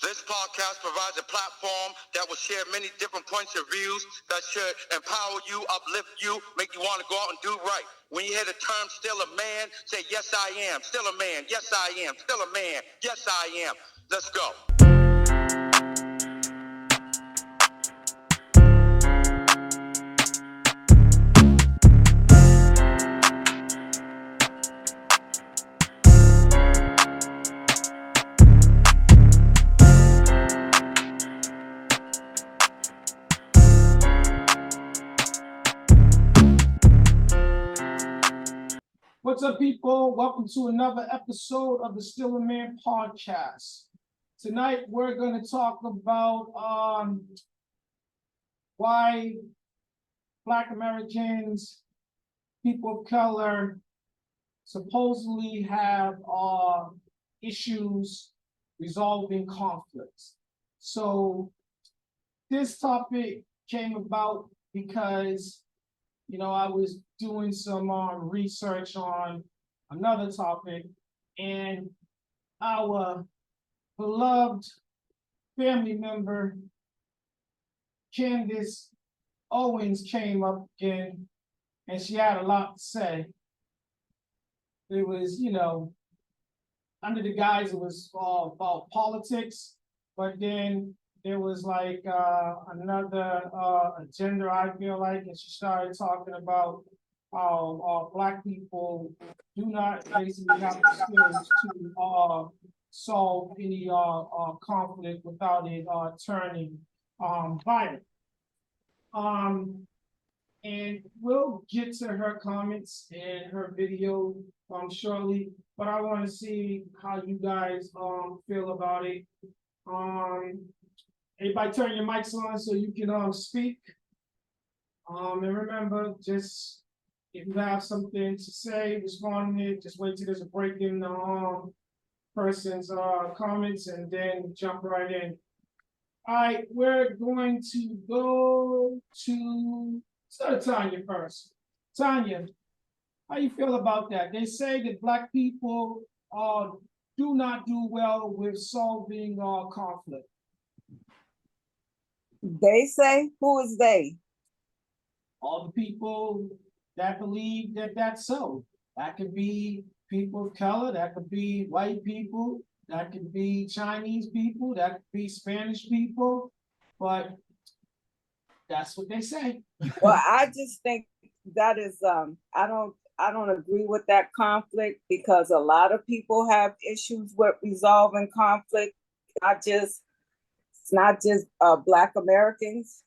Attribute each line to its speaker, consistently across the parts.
Speaker 1: This podcast provides a platform that will share many different points of views that should empower you, uplift you, make you want to go out and do right. When you hear the term still a man, say, yes, I am. Still a man. Yes, I am. Still a man. Yes, I am. Let's go.
Speaker 2: What's up, people? Welcome to another episode of the Still a Man podcast. Tonight, we're going to talk about why Black Americans, people of color, supposedly have issues resolving conflicts. So this topic came about because I was doing some research on another topic, and our beloved family member, Candace Owens, came up again, and she had a lot to say. It was, under the guise it was about politics, but then there was like another agenda, I feel like, and she started talking about how Black people do not basically have the skills to solve any conflict without it turning violent. And we'll get to her comments and her video shortly, but I want to see how you guys feel about it. Everybody turn your mics on so you can speak. And remember, just if you have something to say, respond to it, just wait till there's a break in the person's comments and then jump right in. All right, we're going to go to Tanya first. Tanya, how you feel about that? They say that Black people do not do well with solving conflict.
Speaker 3: They say? Who is they?
Speaker 2: All the people that believe that that's so. That could be people of color, that could be white people, that could be Chinese people, that could be Spanish people, but that's what they say.
Speaker 3: Well, I just think that is I don't agree with that conflict, because a lot of people have issues with resolving conflict. It's not just Black Americans.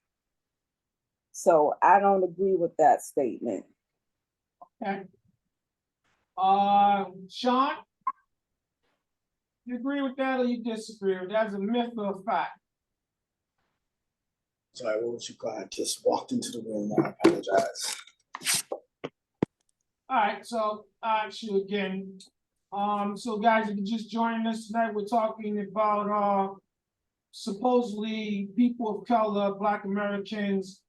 Speaker 3: So I don't agree with that statement.
Speaker 2: Okay. Sean, you agree with that or you disagree with that? That's a myth or a fact?
Speaker 4: Sorry, what was you call? I just walked into the room. I apologize.
Speaker 2: All right, so I'll ask you again. So guys, if you're just joining us tonight, we're talking about supposedly people of color, Black Americans,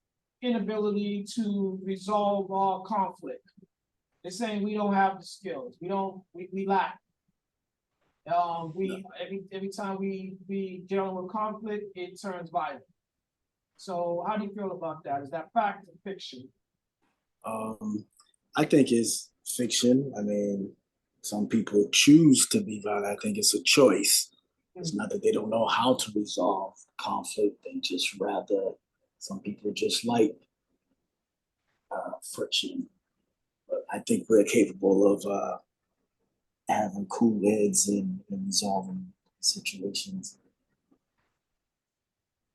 Speaker 2: inability to resolve conflict. They're saying we don't have the skills. We lack. Every time we dealing with conflict, it turns violent. So how do you feel about that? Is that fact or fiction?
Speaker 4: I think it's fiction. I mean, some people choose to be violent. I think it's a choice. It's not that they don't know how to resolve conflict, and just rather some people just like friction. But I think we're capable of having cool heads and resolving situations.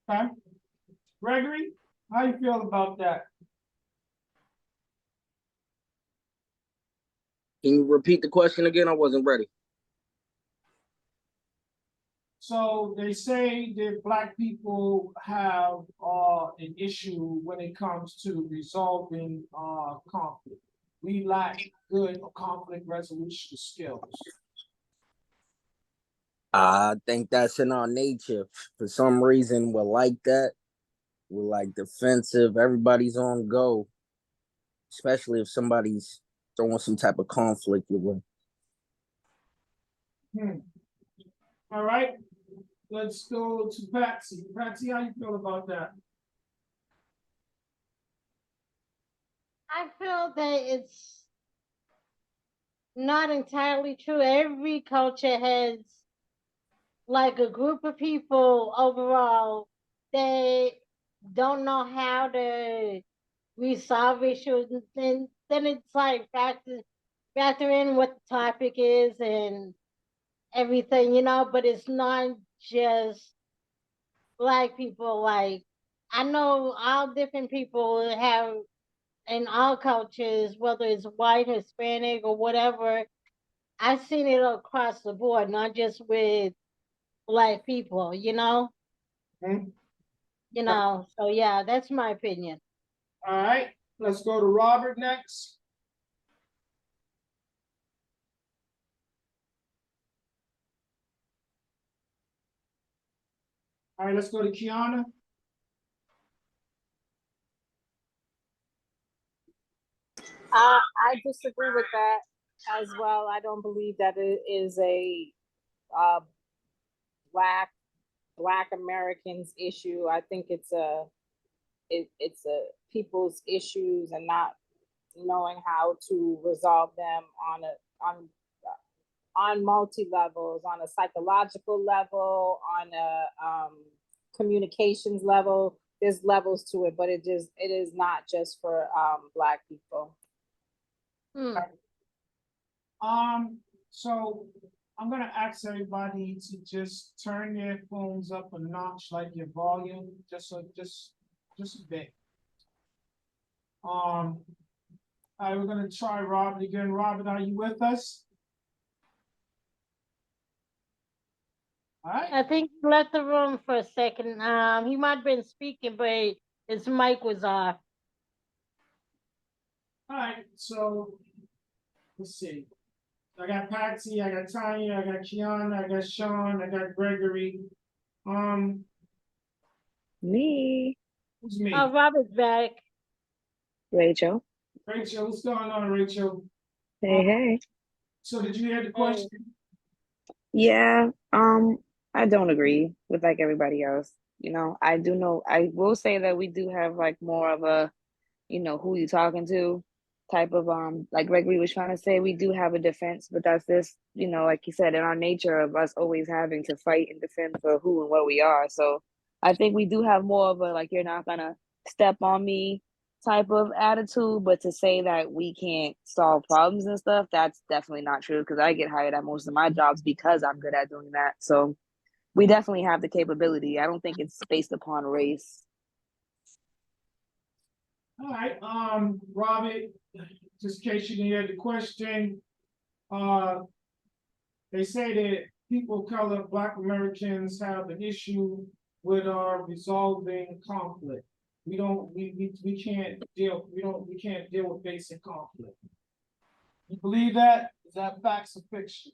Speaker 2: Okay. Gregory, how do you feel about that?
Speaker 5: Can you repeat the question again? I wasn't ready.
Speaker 2: So they say that Black people have an issue when it comes to resolving conflict. We lack good conflict resolution skills.
Speaker 5: I think that's in our nature. For some reason, we're like that. We're like defensive. Everybody's on go, especially if somebody's throwing some type of conflict your way.
Speaker 2: All right. let's go to Patsy. Patsy, how you feel about that?
Speaker 6: I feel that it's not entirely true. Every culture has like a group of people overall that don't know how to resolve issues, and then it's like factor in what the topic is and everything, but it's not just black people. Like, I know all different people have in all cultures, whether it's white, Hispanic, or whatever. I've seen it across the board, not just with black people,
Speaker 2: Hmm?
Speaker 6: So yeah, that's my opinion.
Speaker 2: All right, let's go to Robert next. All right, let's go to Kiana.
Speaker 7: I disagree with that as well. I don't believe that it is a uh, black Americans issue. I think it's it's a people's issues and not knowing how to resolve them on multi levels, on a psychological level, on a communications level. There's levels to it, but it is not just for black people.
Speaker 6: Hmm.
Speaker 2: So I'm gonna ask everybody to just turn their phones up a notch, like your volume, just a bit. All right, we're gonna try Robert again. Robert, are you with us? All right.
Speaker 6: I think he left the room for a second. He might have been speaking, but his mic was off.
Speaker 2: All right, so let's see. I got Patsy, I got Tanya, I got Kiana, I got Sean, I got Gregory.
Speaker 8: Me,
Speaker 2: Who's me?
Speaker 6: Oh, Robert's back.
Speaker 8: Rachel.
Speaker 2: Rachel, what's going on, Rachel?
Speaker 8: Hey, hey.
Speaker 2: So did you hear the question?
Speaker 8: Yeah, I don't agree with like everybody else. I do know, I will say that we do have like more of a, who you talking to type of like Gregory was trying to say, we do have a defense, but that's just, like you said, in our nature of us always having to fight and defend for who and what we are. So I think we do have more of a like you're not gonna step on me type of attitude, but to say that we can't solve problems and stuff, that's definitely not true because I get hired at most of my jobs because I'm good at doing that. So we definitely have the capability. I don't think it's based upon race.
Speaker 2: All right, Robert, just in case you didn't hear the question, they say that people of color, Black Americans, have an issue with resolving conflict. We can't deal with basic conflict. You believe that? Is that facts or fiction?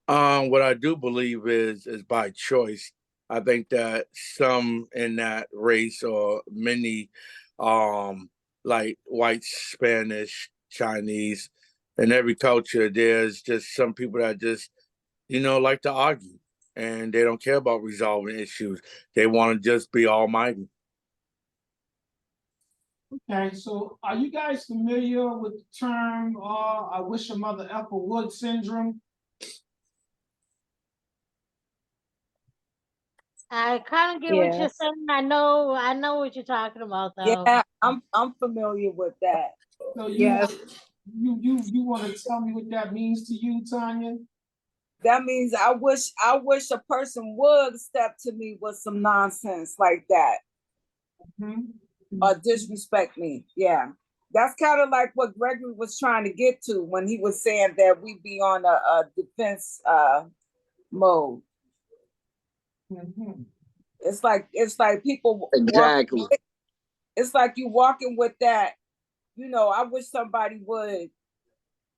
Speaker 9: What I do believe is by choice. I think that some in that race or many, like white, Spanish, Chinese, in every culture, there's just some people that just, like to argue and they don't care about resolving issues. They want to just be almighty.
Speaker 2: Okay, so are you guys familiar with the term I wish a mother Ethel would syndrome?
Speaker 6: I kind of get what you're
Speaker 8: Yes.
Speaker 6: saying. I know what you're talking about, though.
Speaker 3: Yeah, I'm familiar with that.
Speaker 2: So
Speaker 3: Yes.
Speaker 2: you want to tell me what that means to you, Tanya?
Speaker 3: That means I wish a person would step to me with some nonsense like that. Or disrespect me. Yeah. That's kind of like what Gregory was trying to get to when he was saying that we be on a defense mode. It's like people
Speaker 5: Exactly.
Speaker 3: it's like you walking with that, I wish somebody would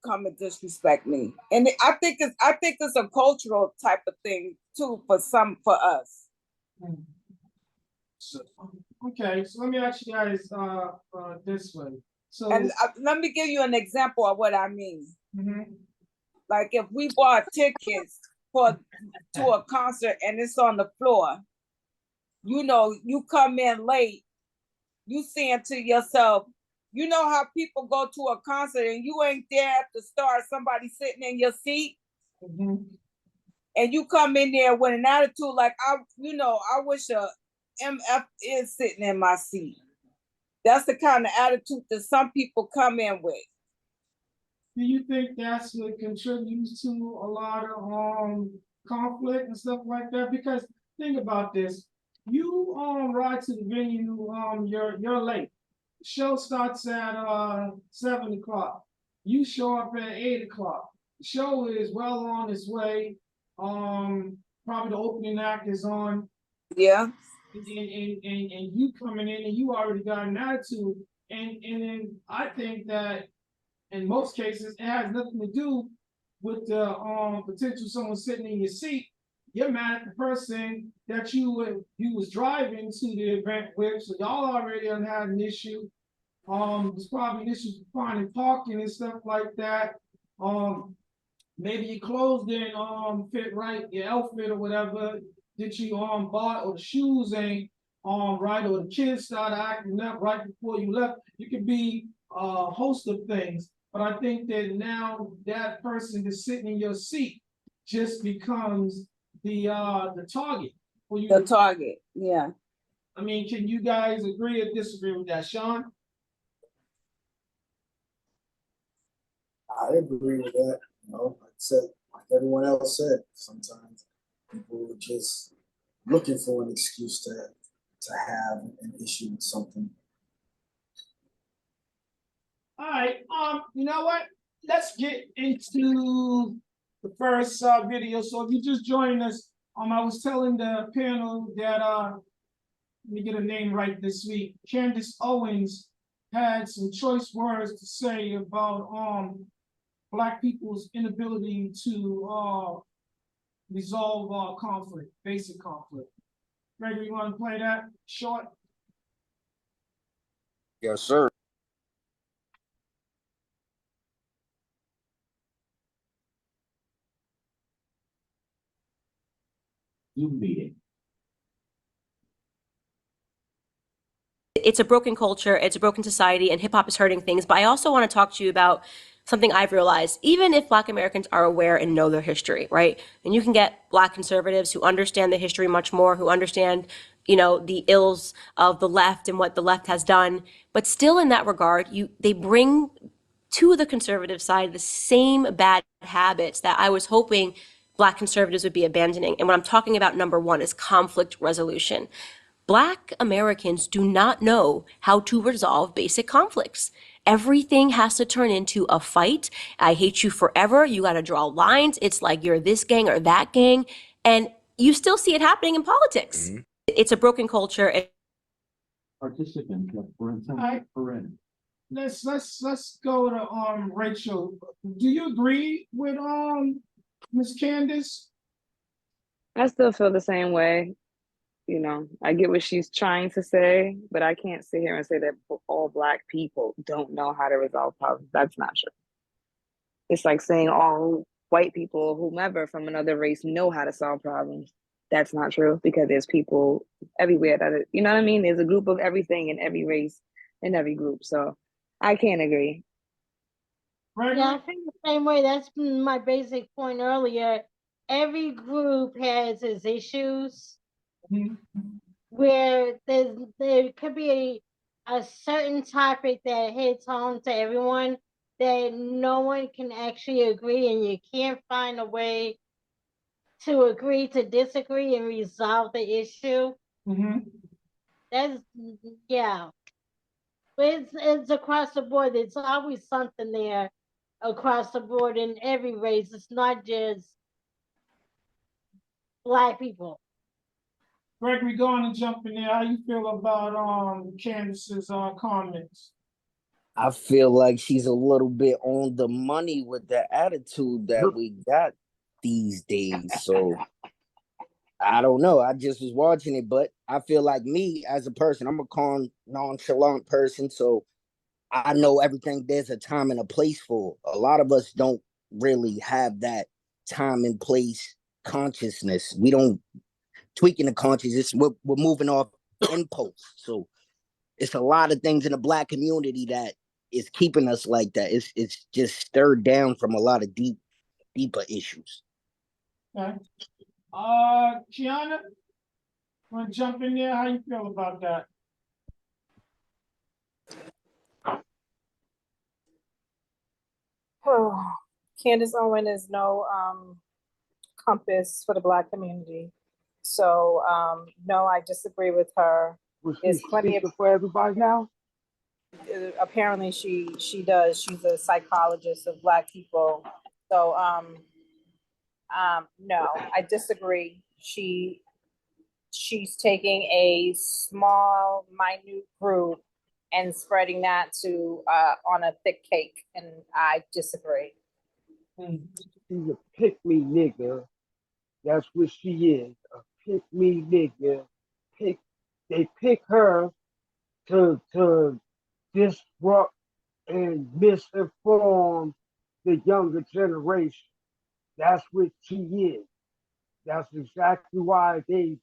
Speaker 3: come and disrespect me. And I think it's a cultural type of thing too for us.
Speaker 2: Okay, so let me ask you guys this way. So
Speaker 3: And let me give you an example of what I mean. Like if we bought tickets to a concert and it's on the floor, you know, you come in late, you saying to yourself, you know how people go to a concert and you ain't there at the start, somebody sitting in your seat, and you come in there with an attitude like, I wish a MF is sitting in my seat. That's the kind of attitude that some people come in with.
Speaker 2: Do you think that's what contributes to a lot of conflict and stuff like that? Because think about this. You ride to the venue, you're late. The show starts at 7 o'clock. You show up at 8 o'clock. The show is well on its way. Probably the opening act is on.
Speaker 3: Yeah.
Speaker 2: And you coming in and you already got an attitude. And then I think that in most cases, it has nothing to do with the potential someone sitting in your seat. You're mad at the person that you was driving to the event with, so y'all already had an issue. There's probably issues finding parking and stuff like that. Maybe your clothes didn't fit right, your outfit or whatever that you bought, or the shoes ain't right, or the kids started acting up right before you left. You could be a host of things. But I think that now that person that's sitting in your seat just becomes the target for you.
Speaker 3: The target, yeah.
Speaker 2: I mean, can you guys agree or disagree with that, Sean?
Speaker 4: I agree with that. You know, like I said, like everyone else said, sometimes people are just looking for an excuse to have an issue with something.
Speaker 2: All right. You know what? Let's get into the first video. So if you just joined us, I was telling the panel that let me get a name right this week. Candace Owens had some choice words to say about Black people's inability to resolve conflict, basic conflict. Gregory, you want to play that short?
Speaker 5: Yes, sir.
Speaker 10: Meeting.
Speaker 11: It's a broken culture, it's a broken society, and hip hop is hurting things. But I also want to talk to you about something I've realized. Even if Black Americans are aware and know their history, right? And you can get Black conservatives who understand the history much more, who understand, the ills of the left and what the left has done. But still, in that regard, they bring to the conservative side the same bad habits that I was hoping Black conservatives would be abandoning. And what I'm talking about, number one, is conflict resolution. Black Americans do not know how to resolve basic conflicts. Everything has to turn into a fight. I hate you forever. You got to draw lines. It's like you're this gang or that gang. And you still see it happening in politics. Mm-hmm. It's a broken culture.
Speaker 10: Participants have
Speaker 2: Let's go to Rachel. Do you agree with Miss Candace?
Speaker 8: I still feel the same way. I get what she's trying to say, but I can't sit here and say that all Black people don't know how to resolve problems. That's not true. It's like saying all white people, whomever from another race, know how to solve problems. That's not true, because there's people everywhere that, you know what I mean? There's a group of everything in every race, in every group. So I can't agree.
Speaker 6: Yeah, I think the same way. That's my basic point earlier. Every group has its issues. Where there could be a certain topic that hits home to everyone that no one can actually agree, and you can't find a way to agree to disagree and resolve the issue. That's, yeah. But it's across the board. There's always something there across the board in every race. It's not just Black people.
Speaker 2: Gregory, go on and jump in there. How you feel about Candace's comments?
Speaker 5: I feel like she's a little bit on the money with the attitude that we got these days. So I don't know. I just was watching it, but I feel like me as a person, I'm a calm, nonchalant person. So I know everything there's a time and a place for. A lot of us don't really have that time and place consciousness. We don't tweaking the consciousness. We're moving off impulse. So it's a lot of things in the Black community that is keeping us like that. It's just stirred down from a lot of deeper issues.
Speaker 2: Okay. Kiana, wanna jump in there? How you feel about that?
Speaker 7: Candace Owen is no compass for the Black community. So no, I disagree with her. There's plenty of
Speaker 12: for everybody now.
Speaker 7: apparently she does. She's a psychologist of Black people. So no, I disagree. She's taking a small, minute group and spreading that to on a thick cake, and I disagree.
Speaker 12: She's a pick-me nigga. That's what she is, a pick-me nigga. They pick her to disrupt and misinform the younger generation. That's what she is. That's exactly why they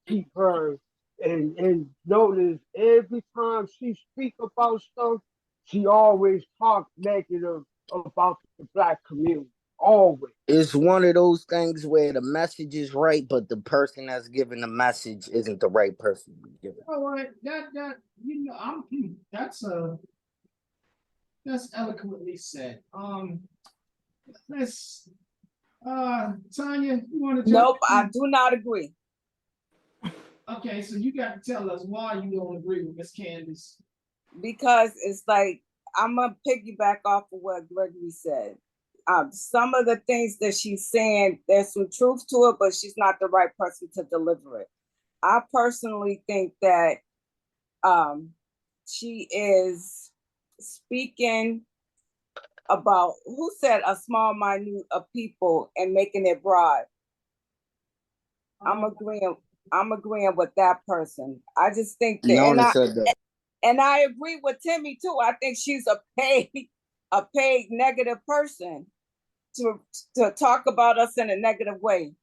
Speaker 12: keep her. And notice every time she speak about stuff, she always talk negative about the Black community. Always.
Speaker 5: It's one of those things where the message is right, but the person that's giving the message isn't the right person to give it.
Speaker 2: All right, that you know, that's eloquently said. Let's Tanya, you want to?
Speaker 3: Nope, I do not agree.
Speaker 2: Okay, so you got to tell us why you don't agree with Miss Candace.
Speaker 3: Because it's like, I'm gonna piggyback off of what Gregory said. Some of the things that she's saying, there's some truth to it, but she's not the right person to deliver it. I personally think that she is speaking about, who said a small minute of people and making it broad. I'm agreeing with that person. I just think that,
Speaker 5: said that.
Speaker 3: And I agree with Timmy too. I think she's a paid negative person to talk about us in a negative way.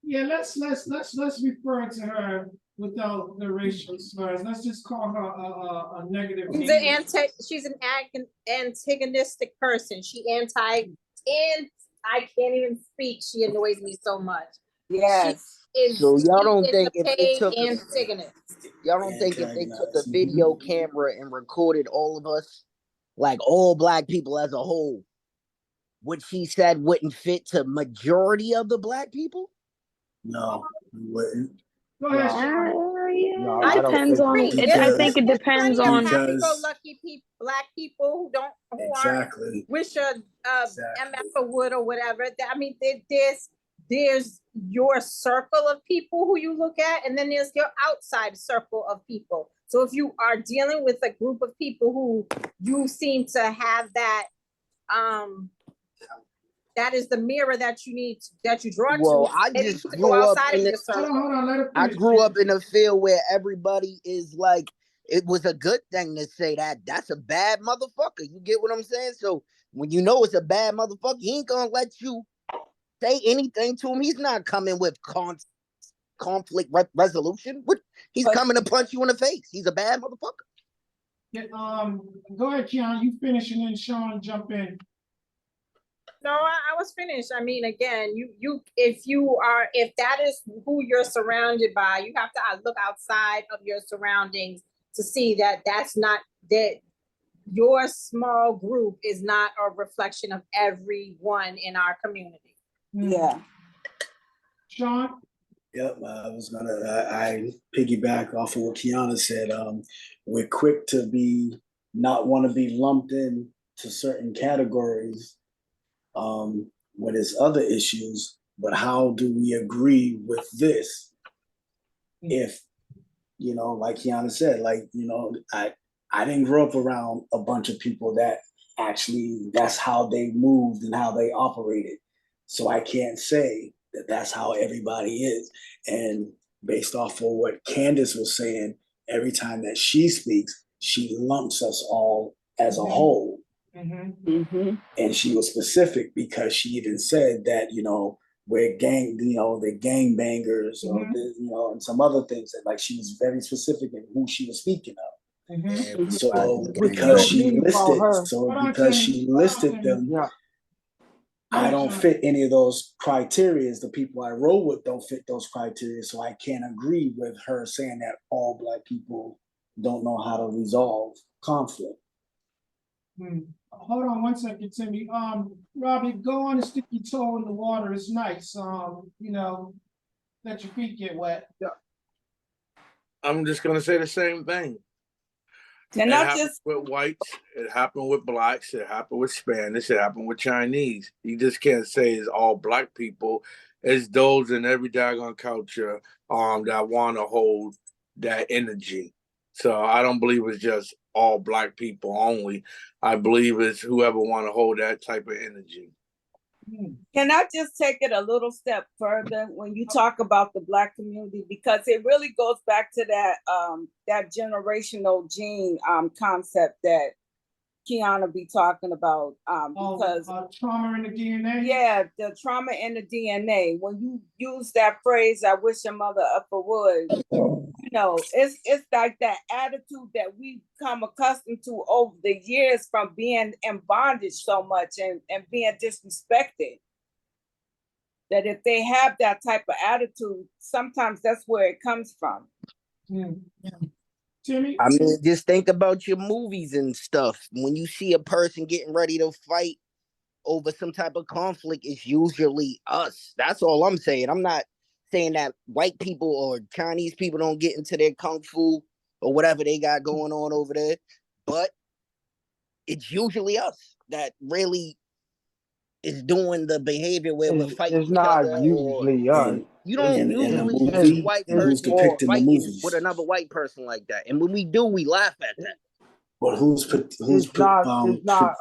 Speaker 2: Yeah, let's refer to her without the racial slurs. Let's just call her a negative.
Speaker 7: She's an antagonistic person. I can't even speak. She annoys me so much.
Speaker 3: Yes.
Speaker 5: So y'all don't think if they took
Speaker 7: antagonist.
Speaker 5: y'all don't think if they took a video camera and recorded all of us, like all Black people as a whole, what she said wouldn't fit to majority of the Black people?
Speaker 4: No, you wouldn't.
Speaker 2: Go ahead.
Speaker 12: No,
Speaker 8: It depends on. I think it depends on.
Speaker 7: Happy-go-lucky Black people who
Speaker 4: exactly.
Speaker 7: aren't wish a MF would or whatever. I mean, there's your circle of people who you look at, and then there's your outside circle of people. So if you are dealing with a group of people who you seem to have that, that is the mirror that you need, that you draw to.
Speaker 5: I just grew up in
Speaker 7: your circle.
Speaker 2: Hold on, let her
Speaker 5: I
Speaker 2: finish.
Speaker 5: grew up in a field where everybody is like, it was a good thing to say that's a bad motherfucker. You get what I'm saying? So when you know it's a bad motherfucker, he ain't gonna let you say anything to him. He's not coming with conflict resolution. He's coming to punch you in the face. He's a bad motherfucker.
Speaker 2: Yeah, go ahead, Keon. You finish, and then Sean jump in.
Speaker 7: No, I was finished. I mean, again, if that is who you're surrounded by, you have to look outside of your surroundings to see that your small group is not a reflection of everyone in our community.
Speaker 3: Yeah.
Speaker 2: Sean?
Speaker 4: Yep, I piggyback off of what Kiana said. We're quick to not want to be lumped in to certain categories when there's other issues, but how do we agree with this? If, like Kiana said, I didn't grow up around a bunch of people that actually, that's how they moved and how they operated. So I can't say that that's how everybody is. And based off of what Candace was saying, every time that she speaks, she lumps us all as a whole. And she was specific because she even said that, where they're gang bangers or and some other things that like she was very specific in who she was speaking of. And so
Speaker 12: what killed me about her.
Speaker 4: because she listed them,
Speaker 12: Yeah.
Speaker 4: I don't fit any of those criteria. The people I roll with don't fit those criteria. So I can't agree with her saying that all Black people don't know how to resolve conflict.
Speaker 2: Hold on one second, Timmy. Robbie, go on and stick your toe in the water. It's nice. Let your feet get wet.
Speaker 12: Yeah.
Speaker 9: I'm just gonna say the same thing.
Speaker 3: Can
Speaker 9: It
Speaker 3: I
Speaker 9: happened
Speaker 3: just
Speaker 9: with whites, it happened with Blacks, it happened with Spanish, it happened with Chinese. You just can't say it's all Black people. It's those in every daggone culture that want to hold that energy. So I don't believe it's just all Black people only. I believe it's whoever want to hold that type of energy.
Speaker 3: Can I just take it a little step further when you talk about the Black community, because it really goes back to that generational gene concept that Kiana be talking about, because
Speaker 2: trauma in the DNA.
Speaker 3: Yeah, the trauma in the DNA. When you use that phrase, "I wish your mother upper would," it's like that attitude that we come accustomed to over the years from being in bondage so much and being disrespected. That if they have that type of attitude, sometimes that's where it comes from.
Speaker 2: Timmy?
Speaker 5: I mean, just think about your movies and stuff. When you see a person getting ready to fight over some type of conflict, it's usually us. That's all I'm saying. I'm not saying that white people or Chinese people don't get into their kung fu or whatever they got going on over there, but it's usually us that really is doing the behavior where we're fighting
Speaker 12: It's
Speaker 5: each other.
Speaker 12: not usually us.
Speaker 5: You don't
Speaker 4: In a
Speaker 5: usually see
Speaker 4: movie,
Speaker 5: white
Speaker 4: who's
Speaker 5: person
Speaker 4: depicting the
Speaker 5: fighting
Speaker 4: movies?
Speaker 5: with another white person like that, and when we do, we laugh at that.
Speaker 4: But
Speaker 12: it's not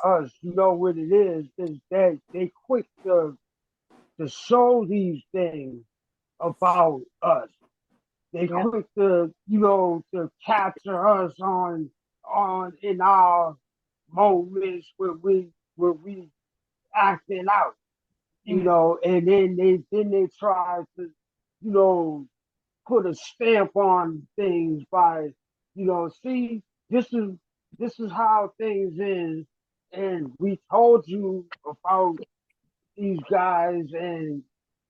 Speaker 12: us. You know what it is that they quick to show these things about us. They quick to to capture us on in our moments where we acting out, and then they try to put a stamp on things by see, this is how things is, and we told you about these guys, and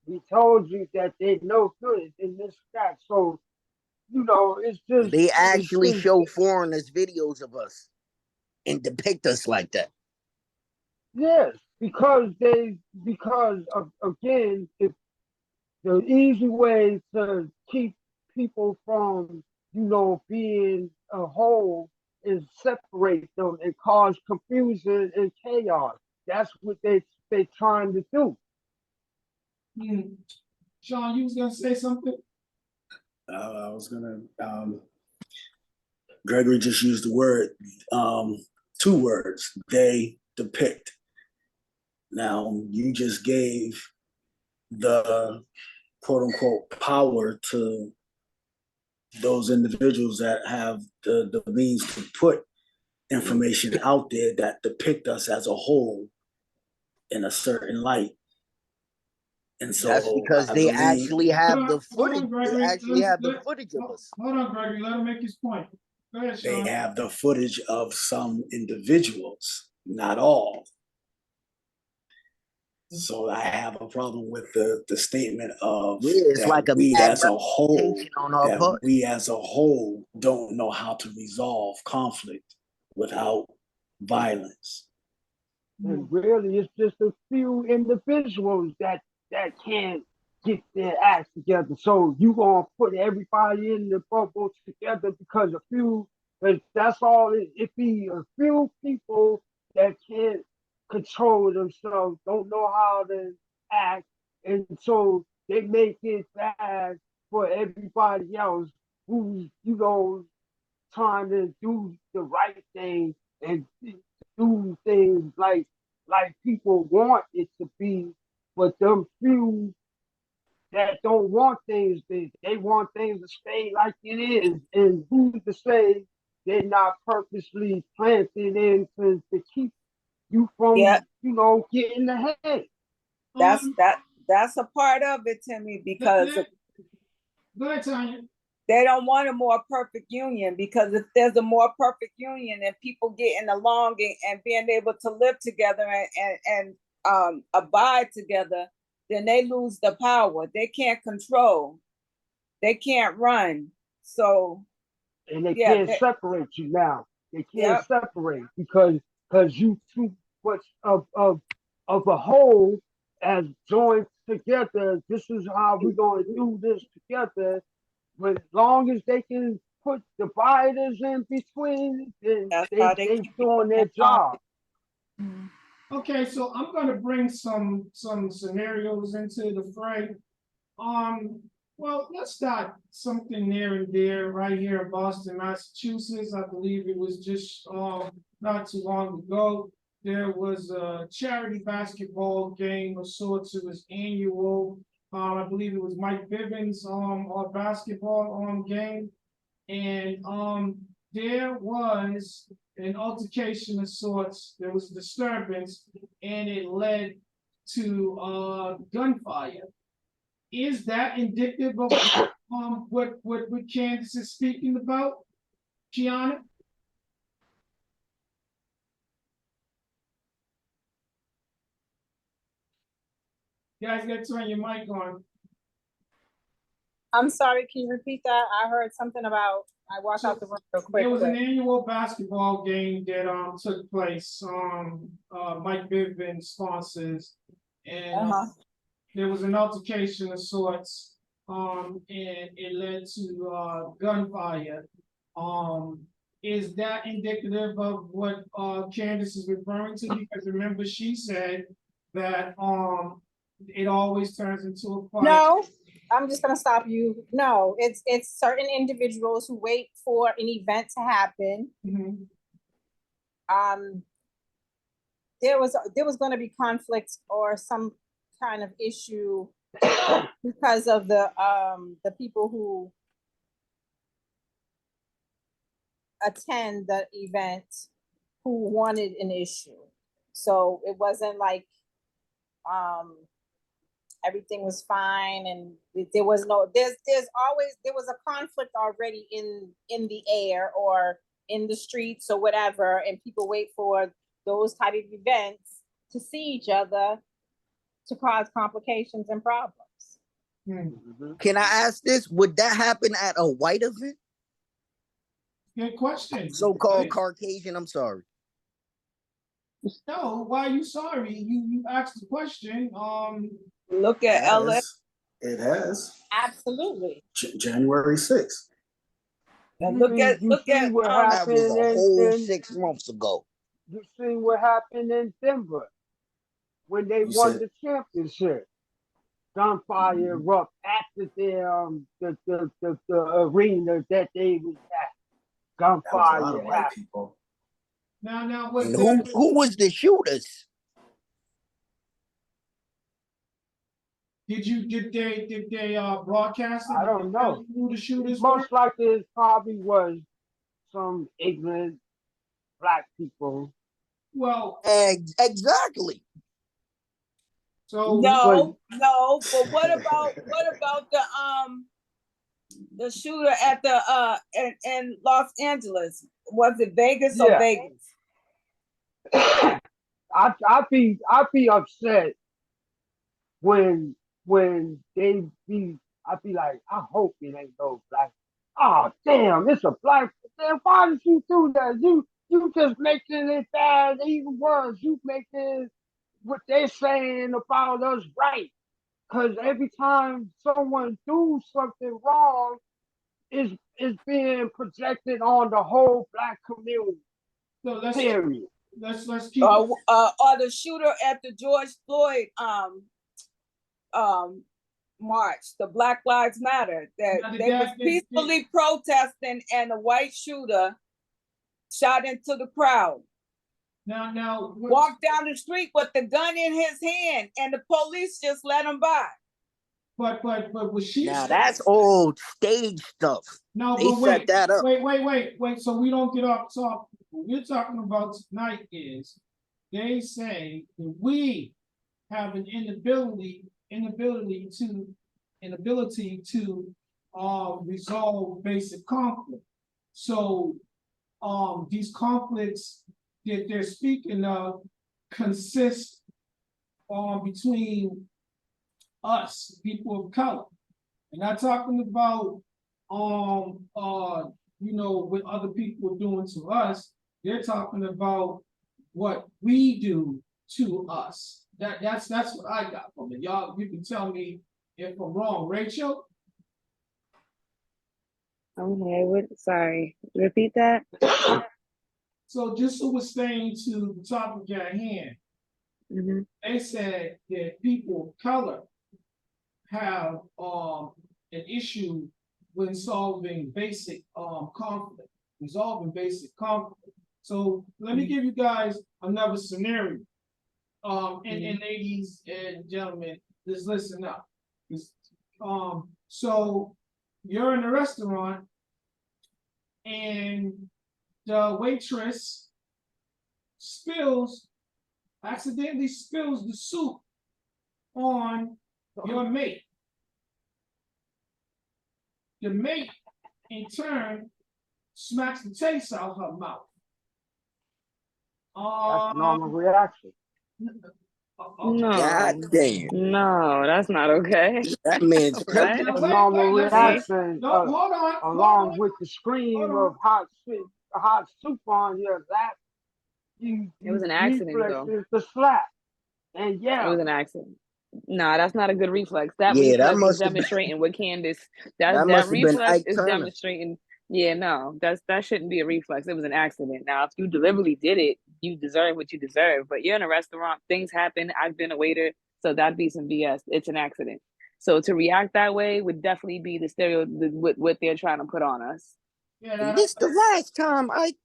Speaker 12: we told you that they're no good in this that. So it's just
Speaker 5: They actually show foreigners videos of us and depict us like that.
Speaker 12: Yes, because again, if the easy way to keep people from being a whole is separate them and cause confusion and chaos. That's what they're trying to do.
Speaker 2: Sean, you was gonna say something?
Speaker 4: I was gonna. Gregory just used the word, 2 words. They depict. Now you just gave the quote unquote power to those individuals that have the means to put information out there that depict us as a whole in a certain light. And so
Speaker 5: that's because they actually have the footage. They actually have the footage of us.
Speaker 2: Hold on, Gregory. Let him make his point. Go ahead, Sean.
Speaker 4: They have the footage of some individuals, not all. So I have a problem with the statement of
Speaker 5: it's
Speaker 4: that
Speaker 5: like
Speaker 4: we as a whole, we as a whole don't know how to resolve conflict without violence.
Speaker 12: And really, it's just a few individuals that can't get their acts together. So you gonna put everybody in the bubble together because that's all it be, a few people that can't control themselves, don't know how to act, and so they make it bad for everybody else who's trying to do the right thing and do things like people want it to be, but them few that don't want things, they want things to stay like it is. And who's to say they're not purposely planted in to keep you from, getting ahead?
Speaker 3: That's That's a part of it, Timmy, because
Speaker 2: Go ahead, Tanya.
Speaker 3: they don't want a more perfect union, because if there's a more perfect union and people getting along and being able to live together and abide together, then they lose the power. They can't control. They can't run. So
Speaker 12: and they
Speaker 3: yeah,
Speaker 12: can't separate you now. They can't
Speaker 3: yep,
Speaker 12: separate because you too much of a whole as joined together. This is how we're going to do this together. But as long as they can put dividers in between, then
Speaker 3: that's how
Speaker 12: they
Speaker 3: they keep
Speaker 12: doing their
Speaker 3: it on.
Speaker 12: job.
Speaker 2: Okay, so I'm gonna bring some scenarios into the fray. Well, let's start something near and dear right here in Boston, Massachusetts. I believe it was just not too long ago. There was a charity basketball game of sorts. It was annual. I believe it was Mike Bivens our basketball game. And there was an altercation of sorts. There was a disturbance, and it led to gunfire. Is that indicative of what Candace is speaking about, Kiana? You guys got to turn your mic on.
Speaker 7: I'm sorry, can you repeat that? I heard something about, I walked out the room real quick.
Speaker 2: There was an
Speaker 7: but-
Speaker 2: annual basketball game that took place. Mike Bivens sponsors, and there was an altercation of sorts. And it led to gunfire. Is that indicative of what Candace is referring to? Because remember, she said that it always turns into a fight.
Speaker 7: No, I'm just gonna stop you. No, it's certain individuals who wait for an event to happen.
Speaker 2: Mhm.
Speaker 7: There was going to be conflict or some kind of issue because of the people who attend the event who wanted an issue. So it wasn't like everything was fine and there was a conflict already in the air or in the streets or whatever, and people wait for those type of events to see each other to cause complications and problems.
Speaker 5: Can I ask this? Would that happen at a white event?
Speaker 2: Good question.
Speaker 5: So-called Caucasian, I'm sorry.
Speaker 2: No, why are you sorry? You asked the question.
Speaker 3: Look at LA.
Speaker 4: It has.
Speaker 7: Absolutely.
Speaker 4: January 6th.
Speaker 3: And
Speaker 12: what
Speaker 5: That
Speaker 12: happened
Speaker 5: was a whole 6 months ago.
Speaker 12: You see what happened in Denver when they won the championship. Gunfire erupt after the arena that they was at. Gunfire.
Speaker 4: That was a lot of white people.
Speaker 2: Now, was
Speaker 5: And
Speaker 2: there,
Speaker 5: who was the shooters?
Speaker 2: did they broadcast it?
Speaker 12: I don't know.
Speaker 2: Who the shooters
Speaker 12: Most likely it probably was some ignorant black people.
Speaker 2: Well,
Speaker 5: exactly.
Speaker 2: So
Speaker 3: no, but what about the shooter at the in Los Angeles? Was it Vegas or Vegas?
Speaker 12: I'd be upset when they be. I'd be like, I hope it ain't no black. Oh damn, it's a black. Damn, why did you do that? You just making it bad, even worse. You making what they're saying about us right. Cause every time someone do something wrong, is being projected on the whole black community.
Speaker 2: So let's keep
Speaker 3: or the shooter at the George Floyd march, the Black Lives Matter, that they was peacefully protesting and a white shooter shot into the crowd.
Speaker 2: Now
Speaker 3: walked down the street with the gun in his hand and the police just let him by.
Speaker 2: But was she?
Speaker 5: Now that's old stage stuff.
Speaker 2: No,
Speaker 5: they
Speaker 2: but
Speaker 5: set that up.
Speaker 2: Wait. So we don't get off topic. What we're talking about tonight is they say that we have an inability inability to resolve basic conflict. So these conflicts that they're speaking of consist between us, people of color. And not talking about what other people are doing to us. They're talking about what we do to us. That's what I got from it. Y'all, you can tell me if I'm wrong. Rachel?
Speaker 8: Okay, sorry, repeat that.
Speaker 2: So just so we're staying to the topic at hand,
Speaker 8: Mm-hmm.
Speaker 2: they said that people of color have an issue when solving basic conflict, resolving basic conflict. So let me give you guys another scenario. And ladies and gentlemen, just listen up. So you're in a restaurant and the waitress accidentally spills the soup on your mate. The mate, in turn, smacks the taste out of her mouth.
Speaker 12: That's a normal reaction.
Speaker 8: No.
Speaker 5: God damn.
Speaker 8: No, that's not okay.
Speaker 5: That man's
Speaker 8: What?
Speaker 5: cooking.
Speaker 12: That's a normal reaction.
Speaker 2: Hold on.
Speaker 12: Along with the scream of hot soup on your lap,
Speaker 8: It was an accident, though.
Speaker 12: reflexes the slap. And
Speaker 8: It
Speaker 12: yeah,
Speaker 8: was an accident. Nah, that's not a good reflex. That
Speaker 5: Yeah, that
Speaker 8: reflex is
Speaker 5: must have been,
Speaker 8: demonstrating what Candace.
Speaker 5: that
Speaker 8: That
Speaker 5: must have been
Speaker 8: reflex
Speaker 5: Ike
Speaker 8: is
Speaker 5: Turner.
Speaker 8: demonstrating. Yeah, no, that shouldn't be a reflex. It was an accident. Now, if you deliberately did it, you deserve what you deserve. But you're in a restaurant, things happen. I've been a waiter, so that'd be some BS. It's an accident. So to react that way would definitely be what they're trying to put on us.
Speaker 2: Yeah,
Speaker 5: This the last time Ike.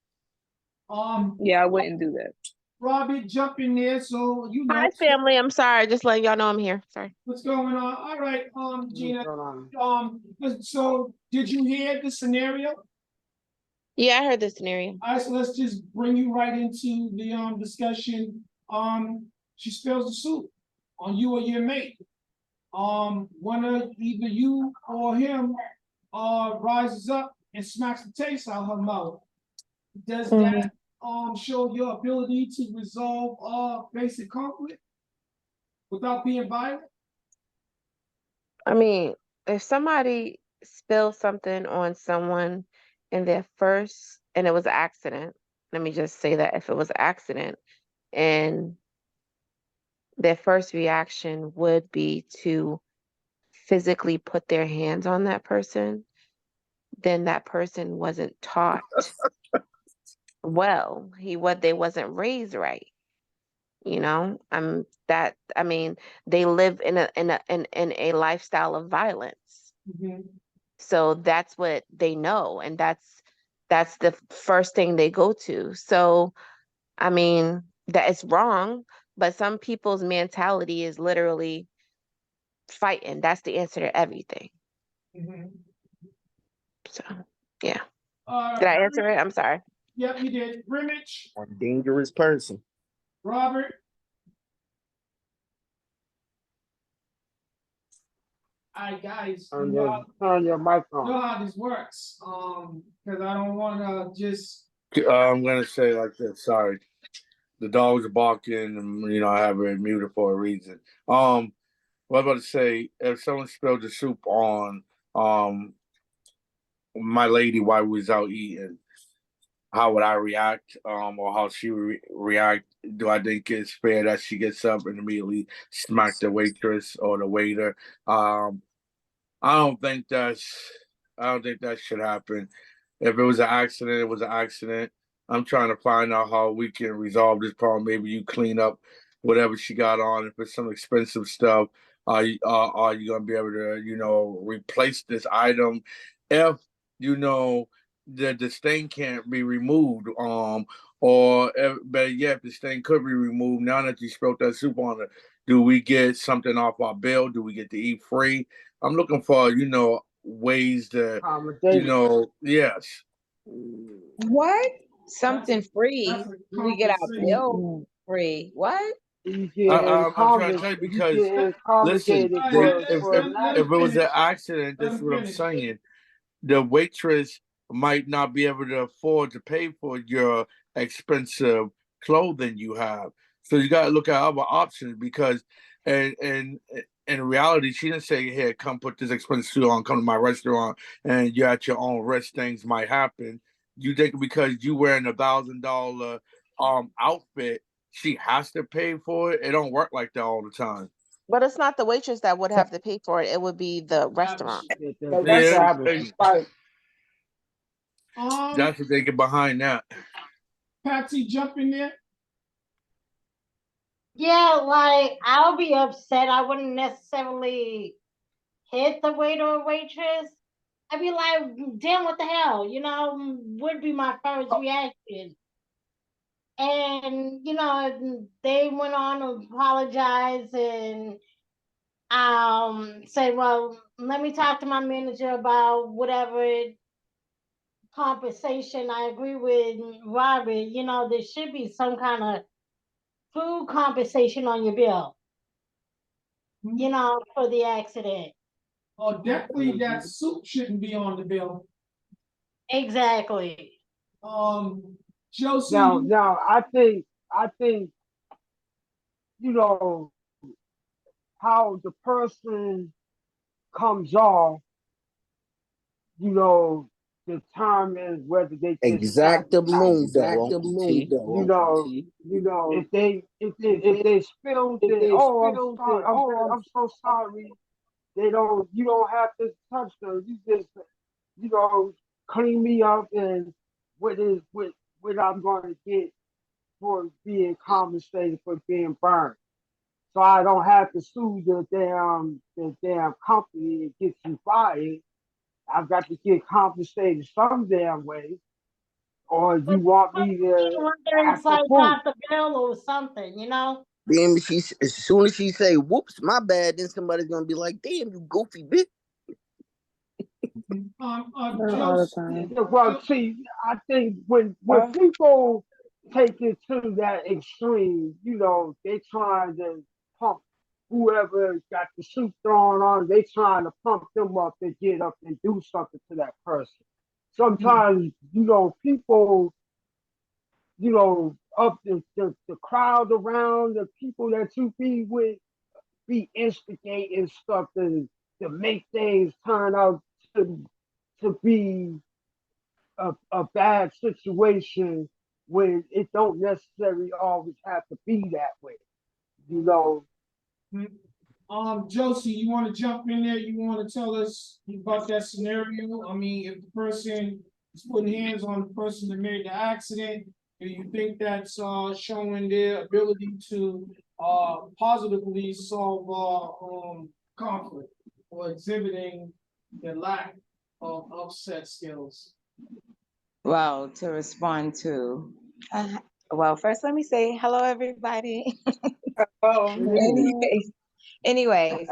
Speaker 8: Yeah, I wouldn't do that.
Speaker 2: Robbie, jump in there so you know.
Speaker 13: Hi, family. I'm sorry. Just letting y'all know I'm here. Sorry.
Speaker 2: What's going on? All right, Gina. So did you hear the scenario?
Speaker 13: Yeah, I heard the scenario.
Speaker 2: All right, so let's just bring you right into the discussion. She spills the soup on you or your mate. One of either you or him rises up and smacks the taste out of her mouth. Does that show your ability to resolve basic conflict without being violent?
Speaker 13: I mean, if somebody spills something on someone and it was an accident, let me just say that if it was an accident and their first reaction would be to physically put their hands on that person, then that person wasn't taught well. They wasn't raised right. You know, they live in a lifestyle of violence. So that's what they know, and that's the first thing they go to. So I mean, that is wrong, but some people's mentality is literally fighting. That's the answer to everything. So yeah. Did I answer it? I'm sorry.
Speaker 2: Yep, you did. Brimage.
Speaker 5: A dangerous person.
Speaker 2: Robert. All right, guys.
Speaker 12: turn your mic on.
Speaker 2: Know how this works. Because I don't want to just.
Speaker 9: I'm gonna say like this. Sorry, the dogs are barking, and I have it muted for a reason. What I'm about to say, if someone spilled the soup on my lady while we was out eating, how would I react? Or how she would react? Do I think it's fair that she gets up and immediately smack the waitress or the waiter? I don't think that should happen. If it was an accident, it was an accident. I'm trying to find out how we can resolve this problem. Maybe you clean up whatever she got on. If it's some expensive stuff, are you gonna be able to, replace this item? If the stain can't be removed, better yet, the stain could be removed. Now that you spilled that soup on it, do we get something off our bill? Do we get to eat free? I'm looking for, ways to, yes.
Speaker 3: What? Something free? We get our bill free. What?
Speaker 12: You
Speaker 9: I'm trying to tell you because
Speaker 12: get
Speaker 9: listen,
Speaker 12: accommodated
Speaker 2: All right,
Speaker 9: they
Speaker 12: for
Speaker 2: let
Speaker 9: if
Speaker 2: him
Speaker 9: it was
Speaker 12: nothing.
Speaker 9: an
Speaker 2: finish.
Speaker 9: accident,
Speaker 2: Let
Speaker 9: that's
Speaker 2: him
Speaker 9: what I'm
Speaker 2: finish.
Speaker 9: saying. The waitress might not be able to afford to pay for your expensive clothing you have. So you got to look at other options because, and in reality, she didn't say, "Here, come put this expensive suit on, come to my restaurant, and you're at your own risk. Things might happen." You think because you wearing $1,000 outfit, she has to pay for it? It don't work like that all the time.
Speaker 13: But it's not the waitress that would have to pay for it. It would be the restaurant.
Speaker 2: Establishment.
Speaker 12: The
Speaker 9: Yeah,
Speaker 12: establishment.
Speaker 9: that's what they get behind that.
Speaker 2: Patsy, jump in there.
Speaker 6: Yeah, like I'll be upset. I wouldn't necessarily hit the waiter or waitress. I'd be like, damn, what the hell? Would be my first reaction. And, they went on to apologize and said, well, let me talk to my manager about whatever compensation. I agree with Robert. There should be some kind of food compensation on your bill, for the accident.
Speaker 2: Oh, definitely that soup shouldn't be on the bill.
Speaker 6: Exactly.
Speaker 2: Josie,
Speaker 12: Now, I think, you know, how the person comes off, you know, determines whether they get satisfied.
Speaker 5: Exactamundo,
Speaker 12: You know, if they spilled it, oh, I'm sorry, I'm so sorry. You don't have to touch them. You just, you know, clean me up and what I'm going to get for being compensated for being burned. So I don't have to sue the damn company and get you fired. I've got to get compensated some damn way, or you
Speaker 6: But
Speaker 12: want me to
Speaker 6: whether it's
Speaker 12: act a
Speaker 6: like
Speaker 12: fool.
Speaker 6: off the bill or something.
Speaker 5: Damn, as soon as she say, "Whoops, my bad," then somebody's gonna be like, "Damn, you goofy bitch."
Speaker 8: Not all the
Speaker 2: Josie,
Speaker 8: time.
Speaker 12: Well, see, I think when people take it to that extreme, they trying to pump whoever got the suit thrown on. They trying to pump them up to get up and do something to that person. Sometimes, people, up the crowd around the people that you be with be instigating stuff to make things turn out to be a bad situation when it don't necessarily always have to be that way. You know,
Speaker 2: Josie, you want to jump in there? You want to tell us about that scenario? I mean, if the person is putting hands on the person that made the accident, do you think that's showing their ability to positively solve conflict or exhibiting their lack of upset skills?
Speaker 14: Well, to respond to, well, first let me say hello, everybody.
Speaker 3: Oh,
Speaker 14: Anyways,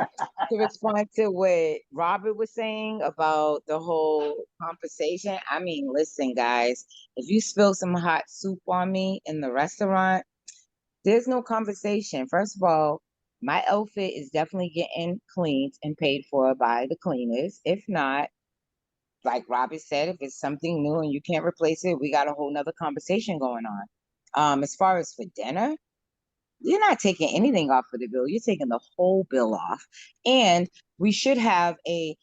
Speaker 14: to respond to what Robert was saying about the whole compensation, I mean, listen, guys, if you spill some hot soup on me in the restaurant, there's no conversation. First of all, my outfit is definitely getting cleaned and paid for by the cleaners. If not, like Robert said, if it's something new and you can't replace it, we got a whole nother conversation going on. As far as for dinner, you're not taking anything off of the bill. You're taking the whole bill off. And we should have a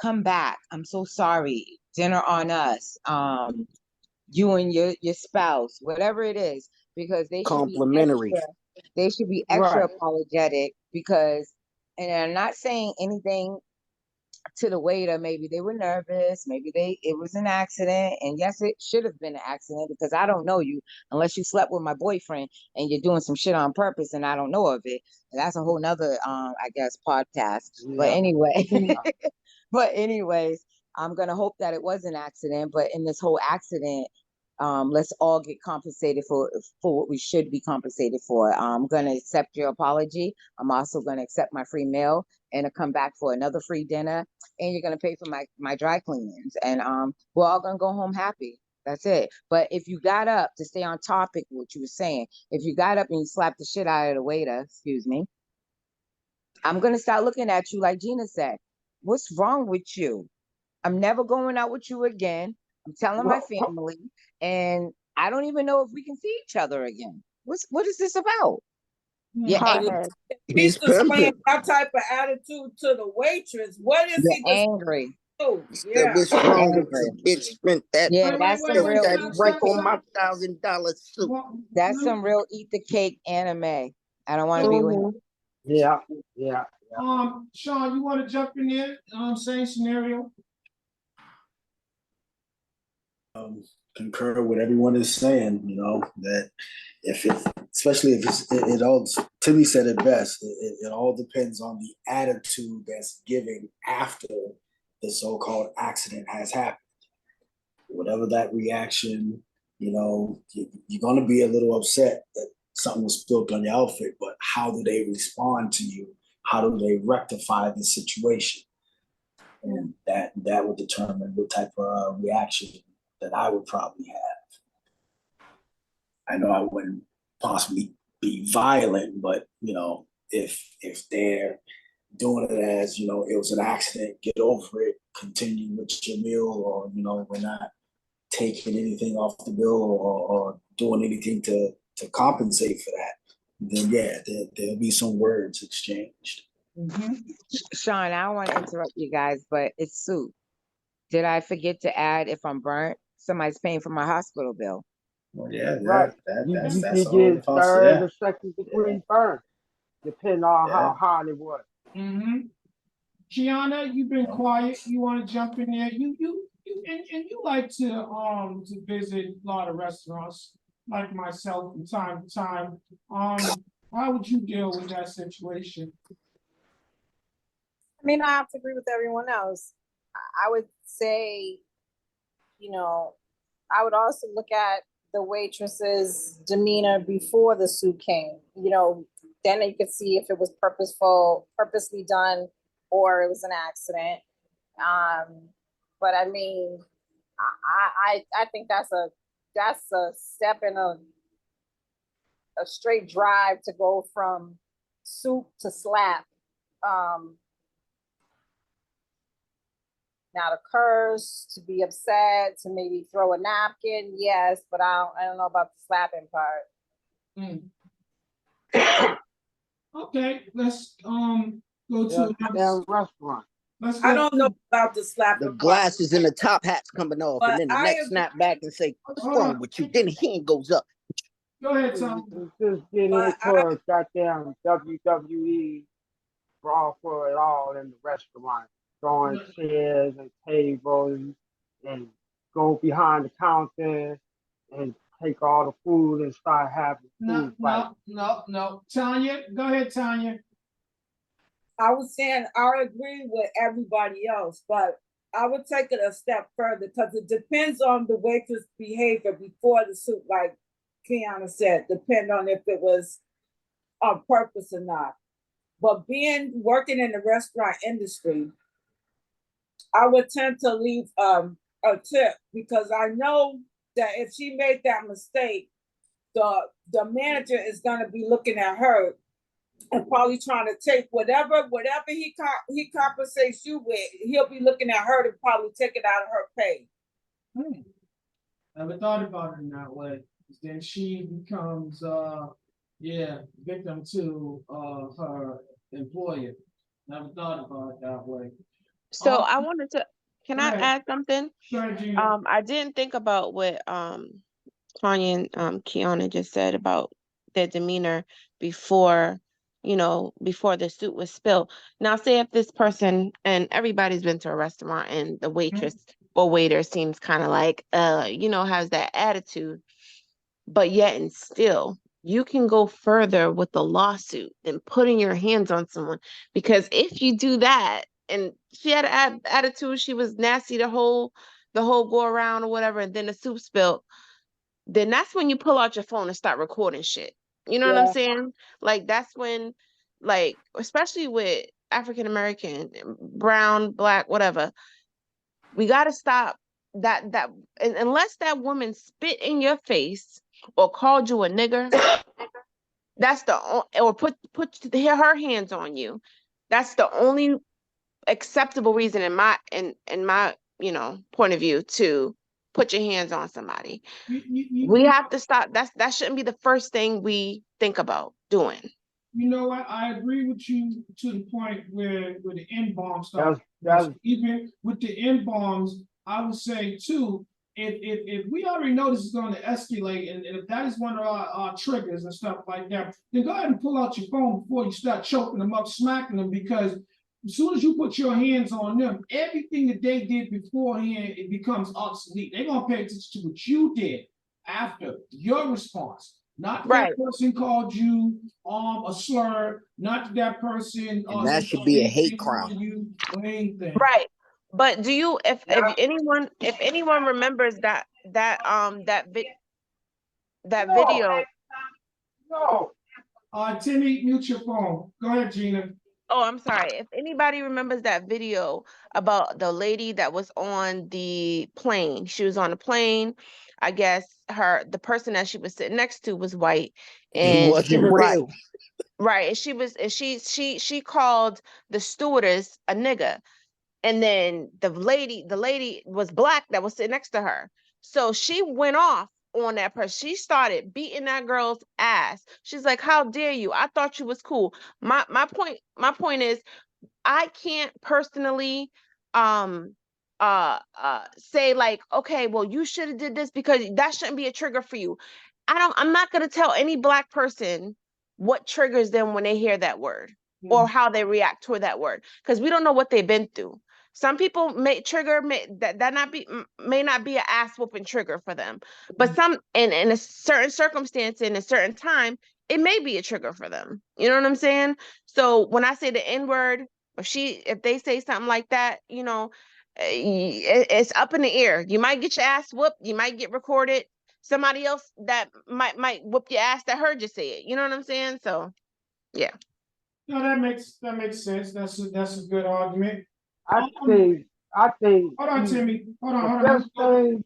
Speaker 14: come back. I'm so sorry. Dinner on us. You and your spouse, whatever it is, because
Speaker 5: Complimentary.
Speaker 14: they should be extra
Speaker 12: right?
Speaker 14: apologetic because, and I'm not saying anything to the waiter. Maybe they were nervous, maybe it was an accident, and yes, it should have been an accident because I don't know you unless you slept with my boyfriend and you're doing some shit on purpose and I don't know of it. And that's a whole nother I guess podcast. But
Speaker 12: Yeah.
Speaker 14: anyway, but anyways, I'm gonna hope that it was an accident. But in this whole accident, let's all get compensated for what we should be compensated for. I'm gonna accept your apology. I'm also gonna accept my free meal and come back for another free dinner. And you're gonna pay for my dry cleanings. And we're all gonna go home happy. That's it. But if you got up, to stay on topic, what you were saying, if you got up and you slapped the shit out of the waiter, excuse me, I'm gonna start looking at you like Gina said. What's wrong with you? I'm never going out with you again. I'm telling my family, and I don't even know if we can see each other again. What is this about? You're angry.
Speaker 13: Hardhead.
Speaker 3: He's
Speaker 5: He's
Speaker 3: displaying
Speaker 5: pimping.
Speaker 3: that type of attitude to the waitress. What is he
Speaker 14: You're
Speaker 3: displaying
Speaker 14: angry.
Speaker 3: to?
Speaker 5: That
Speaker 3: Yeah.
Speaker 5: was
Speaker 14: You're
Speaker 5: wrong with
Speaker 14: angry.
Speaker 5: you, bitch. Spent that
Speaker 14: Yeah,
Speaker 2: Wait, wait,
Speaker 14: that's
Speaker 2: wait,
Speaker 14: some
Speaker 5: spent
Speaker 2: wait,
Speaker 14: real
Speaker 5: that
Speaker 2: stop,
Speaker 14: eat the
Speaker 5: rank
Speaker 2: stop,
Speaker 5: on
Speaker 14: cake.
Speaker 5: my
Speaker 2: stop.
Speaker 5: $1,000 suit.
Speaker 2: Well,
Speaker 14: That's
Speaker 2: let me-
Speaker 14: some real eat the cake anime. I don't want to
Speaker 2: so,
Speaker 14: be with him.
Speaker 13: Mm-hmm.
Speaker 12: Yeah, yeah.
Speaker 2: Sean, you want to jump in there? Same scenario.
Speaker 4: Concur with everyone is saying, that if it, especially if it all, Timmy said it best, it all depends on the attitude that's given after the so-called accident has happened. Whatever that reaction, you're going to be a little upset that something was spilled on your outfit, but how do they respond to you? How do they rectify the situation? And that would determine what type of reaction that I would probably have. I know I wouldn't possibly be violent, but if they're doing it as it was an accident, get over it, continue with your meal, or we're not taking anything off the bill or doing anything to compensate for that, then yeah, there'll be some words exchanged.
Speaker 3: Mm-hmm.
Speaker 14: Sean, I don't want to interrupt you guys, but it's soup. Did I forget to add if I'm burnt, somebody's paying for my hospital bill?
Speaker 4: Well, yeah,
Speaker 12: Right.
Speaker 4: that's
Speaker 12: You
Speaker 4: that's
Speaker 12: can
Speaker 4: all
Speaker 12: get
Speaker 4: possible.
Speaker 12: third
Speaker 4: Yeah,
Speaker 12: or second
Speaker 4: yeah,
Speaker 12: degree burn, depending on
Speaker 4: yeah.
Speaker 12: how hard it was.
Speaker 2: Mm-hmm. Gianna, you've been quiet. You want to jump in there? And you like to visit a lot of restaurants, like myself, from time to time. How would you deal with that situation?
Speaker 7: I mean, I have to agree with everyone else. I would say, you know, I would also look at the waitress's demeanor before the soup came. Then you could see if it was purposely done, or it was an accident. But I mean, I think that's a step in a straight drive to go from soup to slap. Um, Now to curse, to be upset, to maybe throw a napkin, yes, but I don't know about the slapping part.
Speaker 2: Okay, let's go
Speaker 12: Yeah,
Speaker 2: to another.
Speaker 12: damn restaurant.
Speaker 2: Let's
Speaker 3: I
Speaker 2: go
Speaker 3: don't know
Speaker 2: to.
Speaker 3: about the
Speaker 5: The
Speaker 3: slapping part,
Speaker 5: glasses and the top hat's coming off, and
Speaker 3: but
Speaker 5: then the
Speaker 3: I
Speaker 5: next
Speaker 3: agree.
Speaker 5: snap back and say, "What's
Speaker 2: Hold
Speaker 5: wrong
Speaker 2: on.
Speaker 5: with you?" Then the hand goes up.
Speaker 2: Go ahead, Tom.
Speaker 12: Just get
Speaker 3: But I
Speaker 12: into a goddamn WWE brawl for it all in the restaurant, throwing chairs and tables and go behind the counter and take all the food and start having
Speaker 2: No,
Speaker 12: food fights.
Speaker 2: no. Tanya, go ahead, Tanya.
Speaker 3: I was saying I agree with everybody else, but I would take it a step further because it depends on the waitress' behavior before the soup, like Kiana said, depend on if it was on purpose or not. But working in the restaurant industry, I would tend to leave a tip because I know that if she made that mistake, the manager is gonna be looking at her and probably trying to take whatever he compensates you with, he'll be looking at her to probably take it out of her pay.
Speaker 2: Never thought about it in that way. Then she becomes victim to her employer. Never thought about it that way.
Speaker 13: So I wanted to, can
Speaker 2: Go
Speaker 13: I
Speaker 2: ahead.
Speaker 13: add something?
Speaker 2: Go ahead, Gina.
Speaker 13: I didn't think about what Tanya and Kiana just said about their demeanor before, before the soup was spilled. Now, say if this person, and everybody's been to a restaurant and the waitress or waiter seems kind of like, has that attitude, but yet and still, you can go further with the lawsuit than putting your hands on someone. Because if you do that, and she had an attitude, she was nasty the whole go around or whatever, and then the soup spilled, then that's when you pull out your phone and start recording shit. You know what I'm
Speaker 3: Yeah.
Speaker 13: saying? Like that's when, like, especially with African American, brown, black, whatever, we got to stop unless that woman spit in your face or called you a nigger, that's or put her hands on you. That's the only acceptable reason in my point of view to put your hands on somebody. We have to stop. That shouldn't be the first thing we think about doing.
Speaker 2: You know what? I agree with you to the point where the N-bomb stuff. Even with the N-bombs, I would say too, if we already know this is going to escalate, and if that is one of our triggers and stuff like that, then go ahead and pull out your phone before you start choking them up, smacking them, because as soon as you put your hands on them, everything that they did beforehand, it becomes obsolete. They're going to pay attention to what you did after your response. Not that person called you a slur, not that person
Speaker 5: and that should be a hate crime.
Speaker 2: You or anything.
Speaker 13: Right. But do you if anyone remembers that video?
Speaker 12: No.
Speaker 2: Timmy, mute your phone. Go ahead, Gina.
Speaker 13: Oh, I'm sorry. If anybody remembers that video about the lady that was on the plane, she was on a plane. I guess the person that she was sitting next to was white, and
Speaker 5: he wasn't real.
Speaker 13: Right, and she called the stewardess a nigga, and then the lady was black that was sitting next to her. So she went off on that person. She started beating that girl's ass. She's like, "How dare you? I thought you was cool." My point is, I can't personally say like, okay, well, you should have did this, because that shouldn't be a trigger for you. I'm not gonna tell any black person what triggers them when they hear that word or how they react to that word, because we don't know what they've been through. Some people may not be an ass whooping trigger for them, but some in a certain circumstance, in a certain time, it may be a trigger for them. You know what I'm saying? So when I say the N word, if they say something like that, it's up in the air. You might get your ass whooped. You might get recorded. Somebody else that might whoop your ass that heard you say it. You know what I'm saying? So, yeah.
Speaker 2: No, that makes sense. That's a good argument.
Speaker 12: I think.
Speaker 2: Hold on, Timmy. Hold on.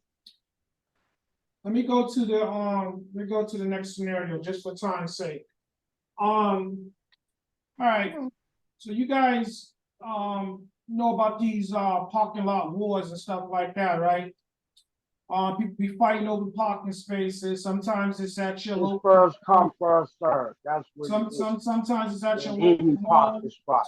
Speaker 2: Let me go to the next scenario just for time's sake. All right. So you guys know about these parking lot wars and stuff like that, right? People be fighting over parking spaces. Sometimes it's at your local.
Speaker 12: First come, first serve. That's what.
Speaker 2: Sometimes it's at your local mall.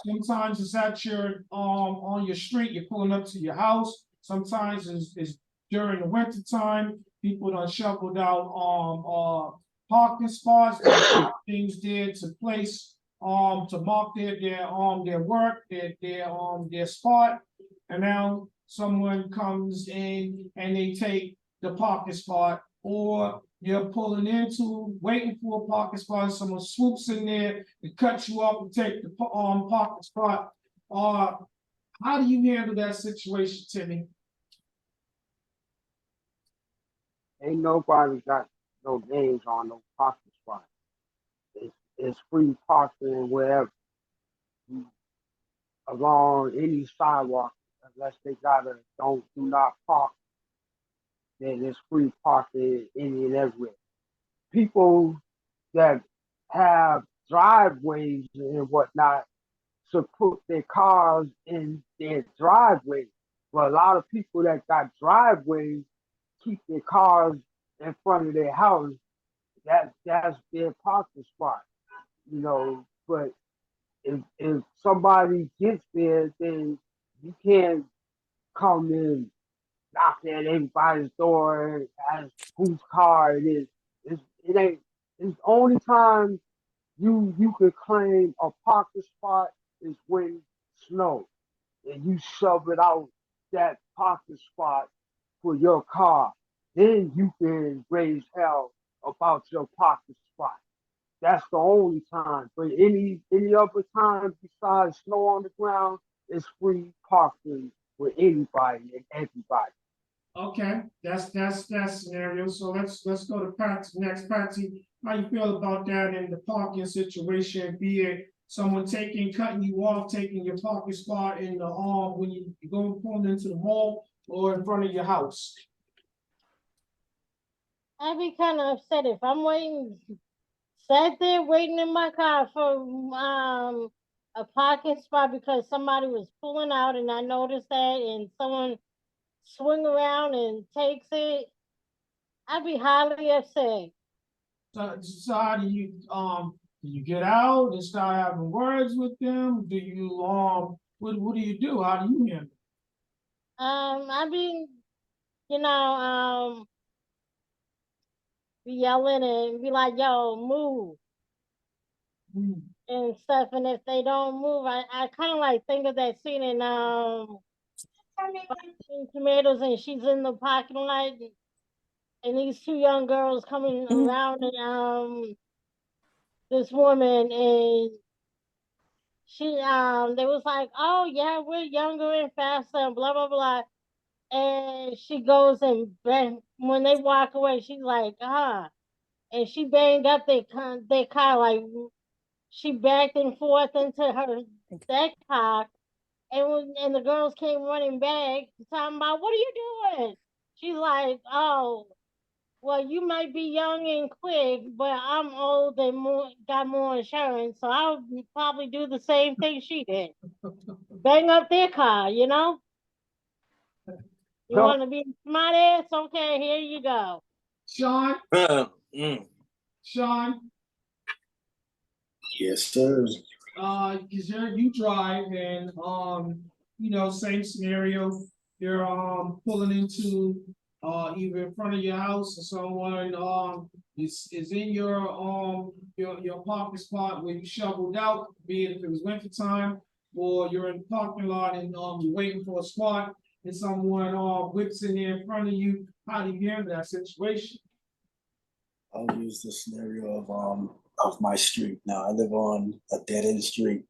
Speaker 2: Sometimes it's at your on your street. You're pulling up to your house. Sometimes it's during the winter time. People done shoveled out parking spots. Things there to place to mark their work, their spot, and now someone comes in and they take the parking spot, or you're pulling into, waiting for a parking spot, and someone swoops in there and cuts you off and take the parking spot. How do you handle that situation, Timmy?
Speaker 12: Ain't nobody got no names on no parking spot. It's free parking wherever, along any sidewalk, unless they do not park. Then it's free parking any and everywhere. People that have driveways and whatnot to put their cars in their driveway. But a lot of people that got driveways keep their cars in front of their house. That's their parking spot, But if somebody gets there, then you can't come in, knock at everybody's door and ask whose car it is. It ain't. It's the only time you could claim a parking spot is when snow and you shove it out that parking spot for your car. Then you can raise hell about your parking spot. That's the only time. But any other time besides snow on the ground, it's free parking for anybody and everybody.
Speaker 2: Okay, that's that scenario. So let's go to Patsy next. Patsy, how you feel about that in the parking situation? Be it someone cutting you off, taking your parking spot in the when you go pulling into the mall, or in front of your house?
Speaker 6: I'd be kind of upset if I'm sat there waiting in my car for a parking spot because somebody was pulling out and I noticed that and someone swing around and takes it. I'd be highly upset.
Speaker 2: So how do you get out and start having words with them? Do you what do you do? How do you handle it?
Speaker 6: I be you know be yelling and be like, "Yo, move."
Speaker 2: Hmm.
Speaker 6: And stuff. And if they don't move, I kind of like think of that scene in Tomatoes, and she's in the parking lot, and these two young girls coming around, and this woman, and they was like, "Oh yeah, we're younger and faster," and blah blah blah. And she goes and bang when they walk away. She's like, "Ah," and she banged up their car like she backed and forth into that car. And the girls came running back, talking about, "What are you doing?" She's like, "Oh, well, you might be young and quick, but I'm old and got more insurance, so I'll probably do the same thing she did. Bang up their car, you know? You
Speaker 12: So,
Speaker 6: want to be a smart ass? Okay, here you go."
Speaker 2: Sean,
Speaker 9: Mm.
Speaker 2: Sean,
Speaker 4: Yes, sir.
Speaker 2: because you drive and same scenario. You're pulling into either in front of your house or someone is in your parking spot where you shoveled out, be it if it was winter time, or you're in the parking lot and you're waiting for a spot and someone whips in there in front of you. How do you handle that situation?
Speaker 4: I'll use the scenario of my street. Now I live on a dead end street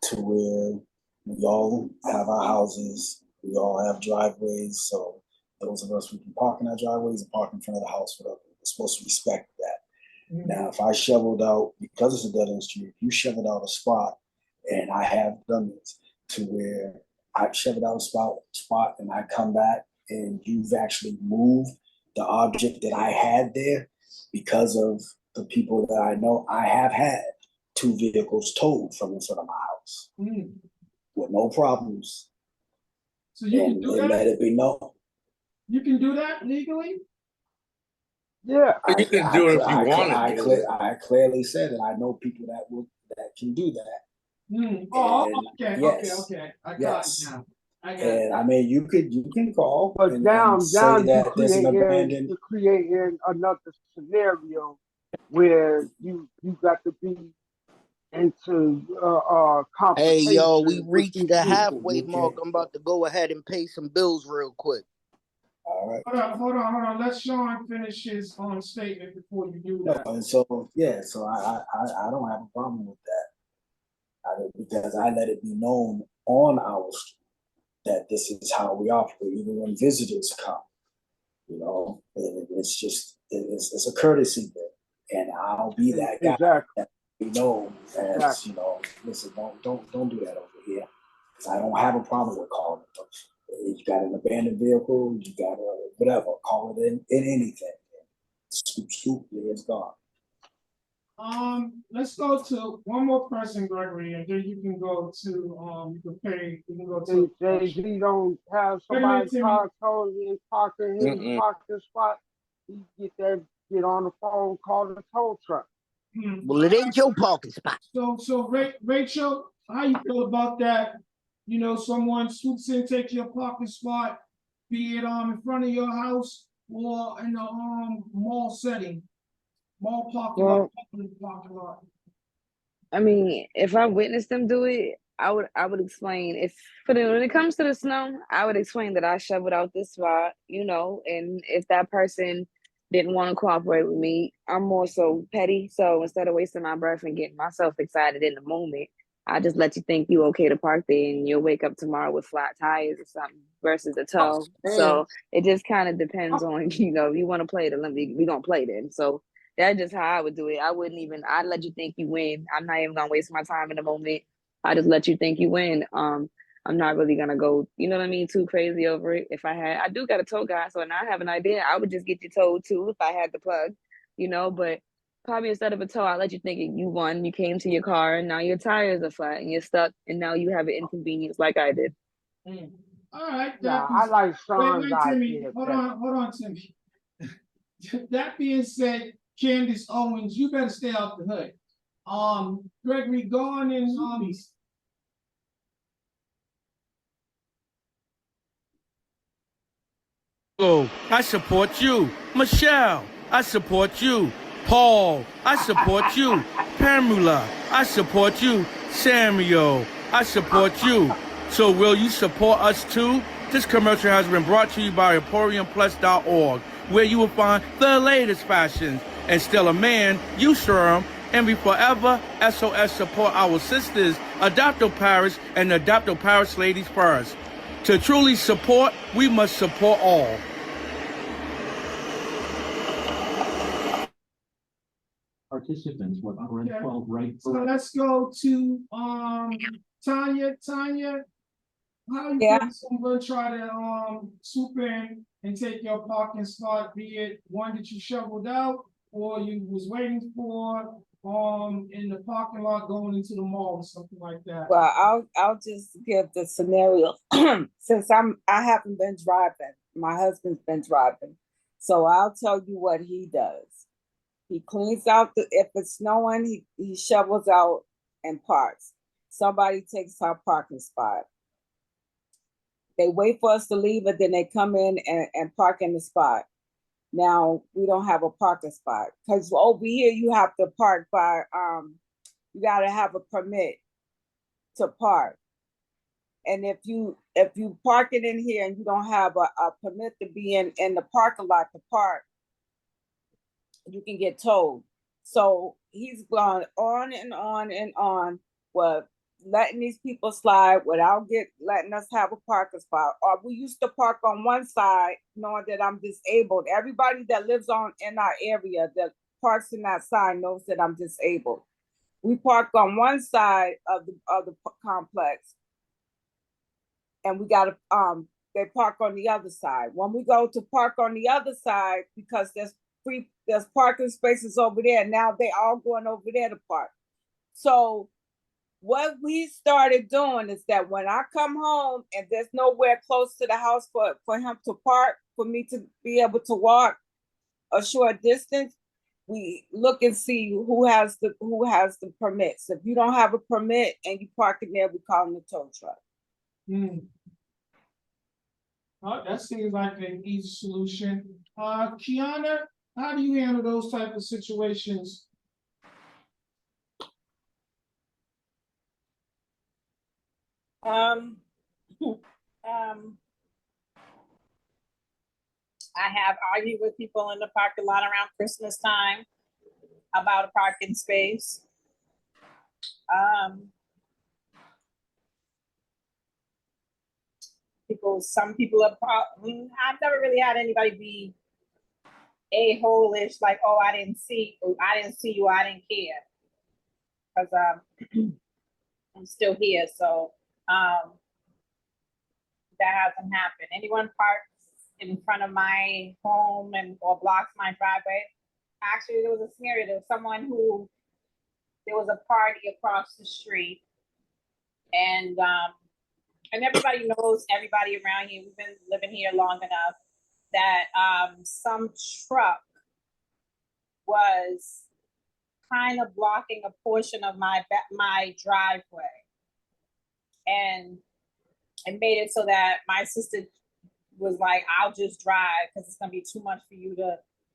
Speaker 4: to where we all have our houses, we all have driveways. So those of us who can park in our driveways and park in front of the house, whatever, we're supposed to respect that.
Speaker 2: Mm-hmm.
Speaker 4: Now, if I shoveled out, because it's a dead end street, if you shoveled out a spot, and I have done this to where I've shoveled out a spot and I come back and you've actually moved the object that I had there because of the people that I know, I have had 2 vehicles towed from in front of my house with no problems.
Speaker 2: So you can
Speaker 4: And
Speaker 2: do
Speaker 4: they
Speaker 2: that?
Speaker 4: let it be known.
Speaker 2: You can do that legally?
Speaker 12: yeah,
Speaker 9: You can do it if you want to do it.
Speaker 4: I clearly said that I know people that can do that.
Speaker 2: Oh,
Speaker 4: And
Speaker 2: okay,
Speaker 4: yes,
Speaker 2: okay. I got
Speaker 4: yes.
Speaker 2: it now. I got it.
Speaker 4: And I mean, you can call
Speaker 12: but
Speaker 4: and
Speaker 12: now
Speaker 4: say
Speaker 12: you're
Speaker 4: that there's an abandoned.
Speaker 12: creating another scenario where you got to be into
Speaker 5: Hey, yo, we
Speaker 12: confrontation with
Speaker 5: reached
Speaker 12: these
Speaker 5: the
Speaker 12: people.
Speaker 5: halfway mark. I'm about to go ahead and pay some bills real quick.
Speaker 4: All right.
Speaker 2: Hold on. Let Sean finish his statement before you do
Speaker 4: No,
Speaker 2: that.
Speaker 4: and so yeah, so I don't have a problem with that because I let it be known on our street that this is how we operate, even when visitors come. You know, it's just it's a courtesy thing, and I'll be that guy
Speaker 12: Exactly.
Speaker 4: that be known as listen, don't do that over here, because I don't have a problem with calling it. You got an abandoned vehicle, you got whatever, call it in anything. Swoop, it's gone.
Speaker 2: Let's go to one more person, Gregory, and then you can go to you can go to
Speaker 12: Jay-Z don't have somebody's car towed in parking his parking spot. He get on the phone, call the tow truck.
Speaker 5: Well, it ain't your parking spot.
Speaker 2: So Rachel, how you feel about that? You know, someone swoops in, takes your parking spot, be it in front of your house or in the mall setting, mall parking lot.
Speaker 8: I mean, if I witnessed them do it, I would explain when it comes to the snow, I would explain that I shoveled out this spot, and if that person didn't want to cooperate with me, I'm more so petty. So instead of wasting my breath and getting myself excited in the moment, I just let you think you okay to park there and you'll wake up tomorrow with flat tires or something versus a tow. So it just kind of depends on, if you want to play we gonna play then. So that's just how I would do it. I'd let you think you win. I'm not even gonna waste my time in the moment. I just let you think you win. I'm not really gonna go, you know what I mean, too crazy over it. If I do got a tow guy, so now I have an idea, I would just get you towed too if I had the plug, but probably instead of a tow, I'll let you think you won, you came to your car and now your tires are flat and you're stuck and now you have an inconvenience like I did.
Speaker 2: All right,
Speaker 12: Nah, I like Sean's
Speaker 2: Timmy,
Speaker 12: idea
Speaker 2: hold
Speaker 12: better.
Speaker 2: on, Timmy. That being said, Candace Owens, you better stay off the hood. Gregory, go on and
Speaker 9: I support you. Michelle, I support you. Paul, I support you. Pamela, I support you. Samuel, I support you. So will you support us too? This commercial has been brought to you by EmporiumPlus.org, where you will find the latest fashions. And still a man, you sure and we forever SOS support our sisters, Adopto Paris and Adopto Paris ladies first. To truly support, we must support all.
Speaker 10: Participants with current 12 right.
Speaker 2: so let's go to Tanya. Tanya, how you
Speaker 3: Yeah.
Speaker 2: think someone try to swoop in and take your parking spot, be it one that you shoveled out or you was waiting for in the parking lot going into the mall or something like that?
Speaker 3: Well, I'll just give the scenario since I haven't been driving. My husband's been driving, so I'll tell you what he does. He cleans out if it's snowing, he shovels out and parks. Somebody takes our parking spot. They wait for us to leave, but then they come in and park in the spot. Now we don't have a parking spot because over here you have to park by you got to have a permit to park. And if you park it in here and you don't have a permit to be in the parking lot to park, you can get towed. So he's gone on and on and on with letting these people slide without letting us have a parking spot. Or we used to park on one side knowing that I'm disabled. Everybody that lives in our area that parks in that side knows that I'm disabled. We park on one side of the complex, and we got they park on the other side. When we go to park on the other side, because there's parking spaces over there, now they all going over there to park. So what we started doing is that when I come home and there's nowhere close to the house for him to park, for me to be able to walk a short distance, we look and see who has the permits. If you don't have a permit and you park in there, we call them a tow truck.
Speaker 2: Oh, that seems like an easy solution. Kiana, how do you handle those type of situations?
Speaker 7: I have argued with people in the parking lot around Christmas time about a parking space. Some people are, I've never really had anybody be a-hole-ish, like, oh, I didn't see you, I didn't care. Because I'm still here, so that hasn't happened. Anyone parks in front of my home or blocks my driveway? Actually, there was a scenario. There was there was a party across the street, and everybody knows everybody around here. We've been living here long enough that some truck was kind of blocking a portion of my driveway, and it made it so that my sister was like, I'll just drive because it's gonna be too much for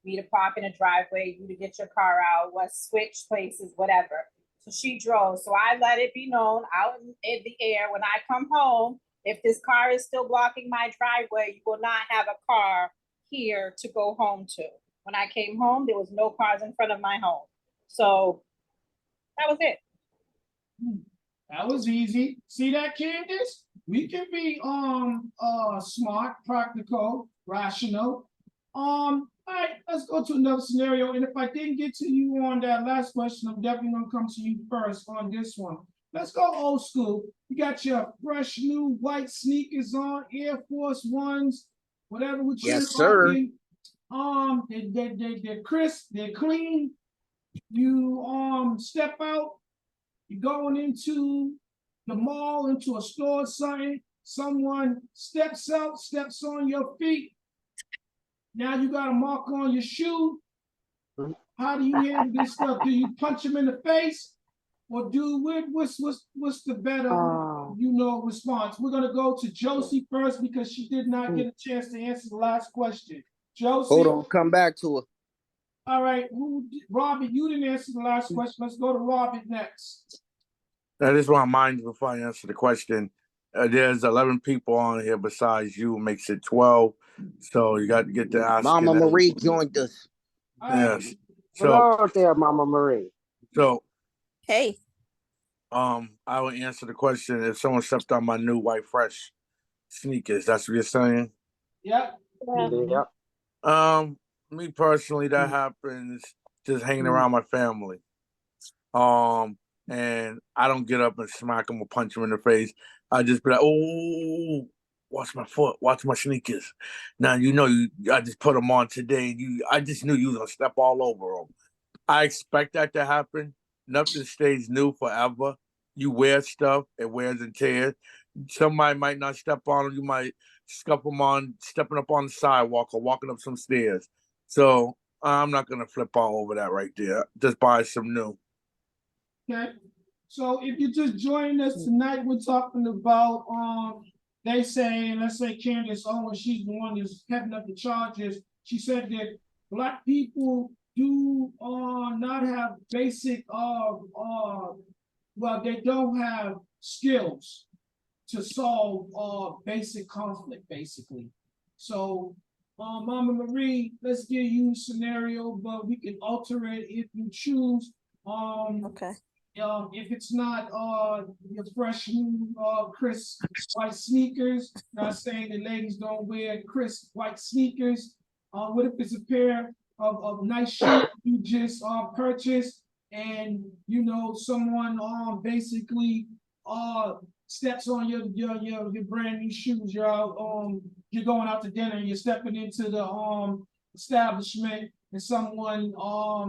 Speaker 7: me to park in a driveway, you to get your car out, switch places, whatever. So she drove. So I let it be known out in the air when I come home, if this car is still blocking my driveway, you will not have a car here to go home to. When I came home, there was no cars in front of my home. So that was it.
Speaker 2: That was easy. See that, Candace? We can be smart, practical, rational. All right, let's go to another scenario. And if I didn't get to you on that last question, I'm definitely gonna come to you first on this one. Let's go old school. You got your fresh new white sneakers on, Air Force Ones, whatever what you're
Speaker 5: Yes, sir.
Speaker 2: rocking. They're crisp, they're clean. You step out, you're going into the mall, into a store or something. Someone steps out, steps on your feet. Now you got a mark on your shoe. How do you handle this stuff? Do you punch them in the face? Or what's the better response? We're gonna go to Josie first because she did not get a chance to answer the last question. Josie.
Speaker 5: Hold on, come back to her.
Speaker 2: All right, Robert, you didn't answer the last question. Let's go to Robert next.
Speaker 9: I just want to mind you before I answer the question. There's 11 people on here besides you, makes it 12. So you got to get to asking.
Speaker 5: Mama Marie joined us.
Speaker 9: Yes.
Speaker 12: Hello there, Mama Marie.
Speaker 9: So,
Speaker 11: hey.
Speaker 9: I would answer the question if someone stepped on my new white fresh sneakers. That's what you're saying?
Speaker 2: Yep.
Speaker 12: Yep.
Speaker 9: Me personally, that happens just hanging around my family. And I don't get up and smack them or punch them in the face. I just be like, oh, watch my foot, watch my sneakers. Now I just put them on today. I just knew you was gonna step all over them. I expect that to happen. Nothing stays new forever. You wear stuff, it wears and tears. Somebody might not step on them. You might scuff them on stepping up on the sidewalk or walking up some stairs. So I'm not gonna flip all over that right there. Just buy some new.
Speaker 2: Okay. So if you just joined us tonight, we're talking about let's say Candace Owens, she's the one that's heading up the charges. She said that Black people do not have basic they don't have skills to solve basic conflict, basically. So Mama Marie, let's give you a scenario, but we can alter it if you choose.
Speaker 11: Okay.
Speaker 2: If it's not your fresh new crisp white sneakers, not saying that ladies don't wear crisp white sneakers. What if it's a pair of nice shoes you just purchased, and someone basically steps on your brand new shoes. You're going out to dinner, you're stepping into the establishment, and someone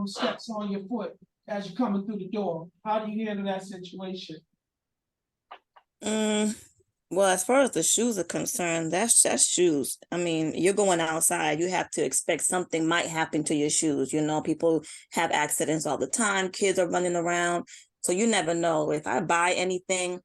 Speaker 2: steps on your foot as you're coming through the door. How do you handle that situation?
Speaker 15: Well, as far as the shoes are concerned, that's shoes. I mean, you're going outside, you have to expect something might happen to your shoes. People have accidents all the time, kids are running around. So you never know. If I buy anything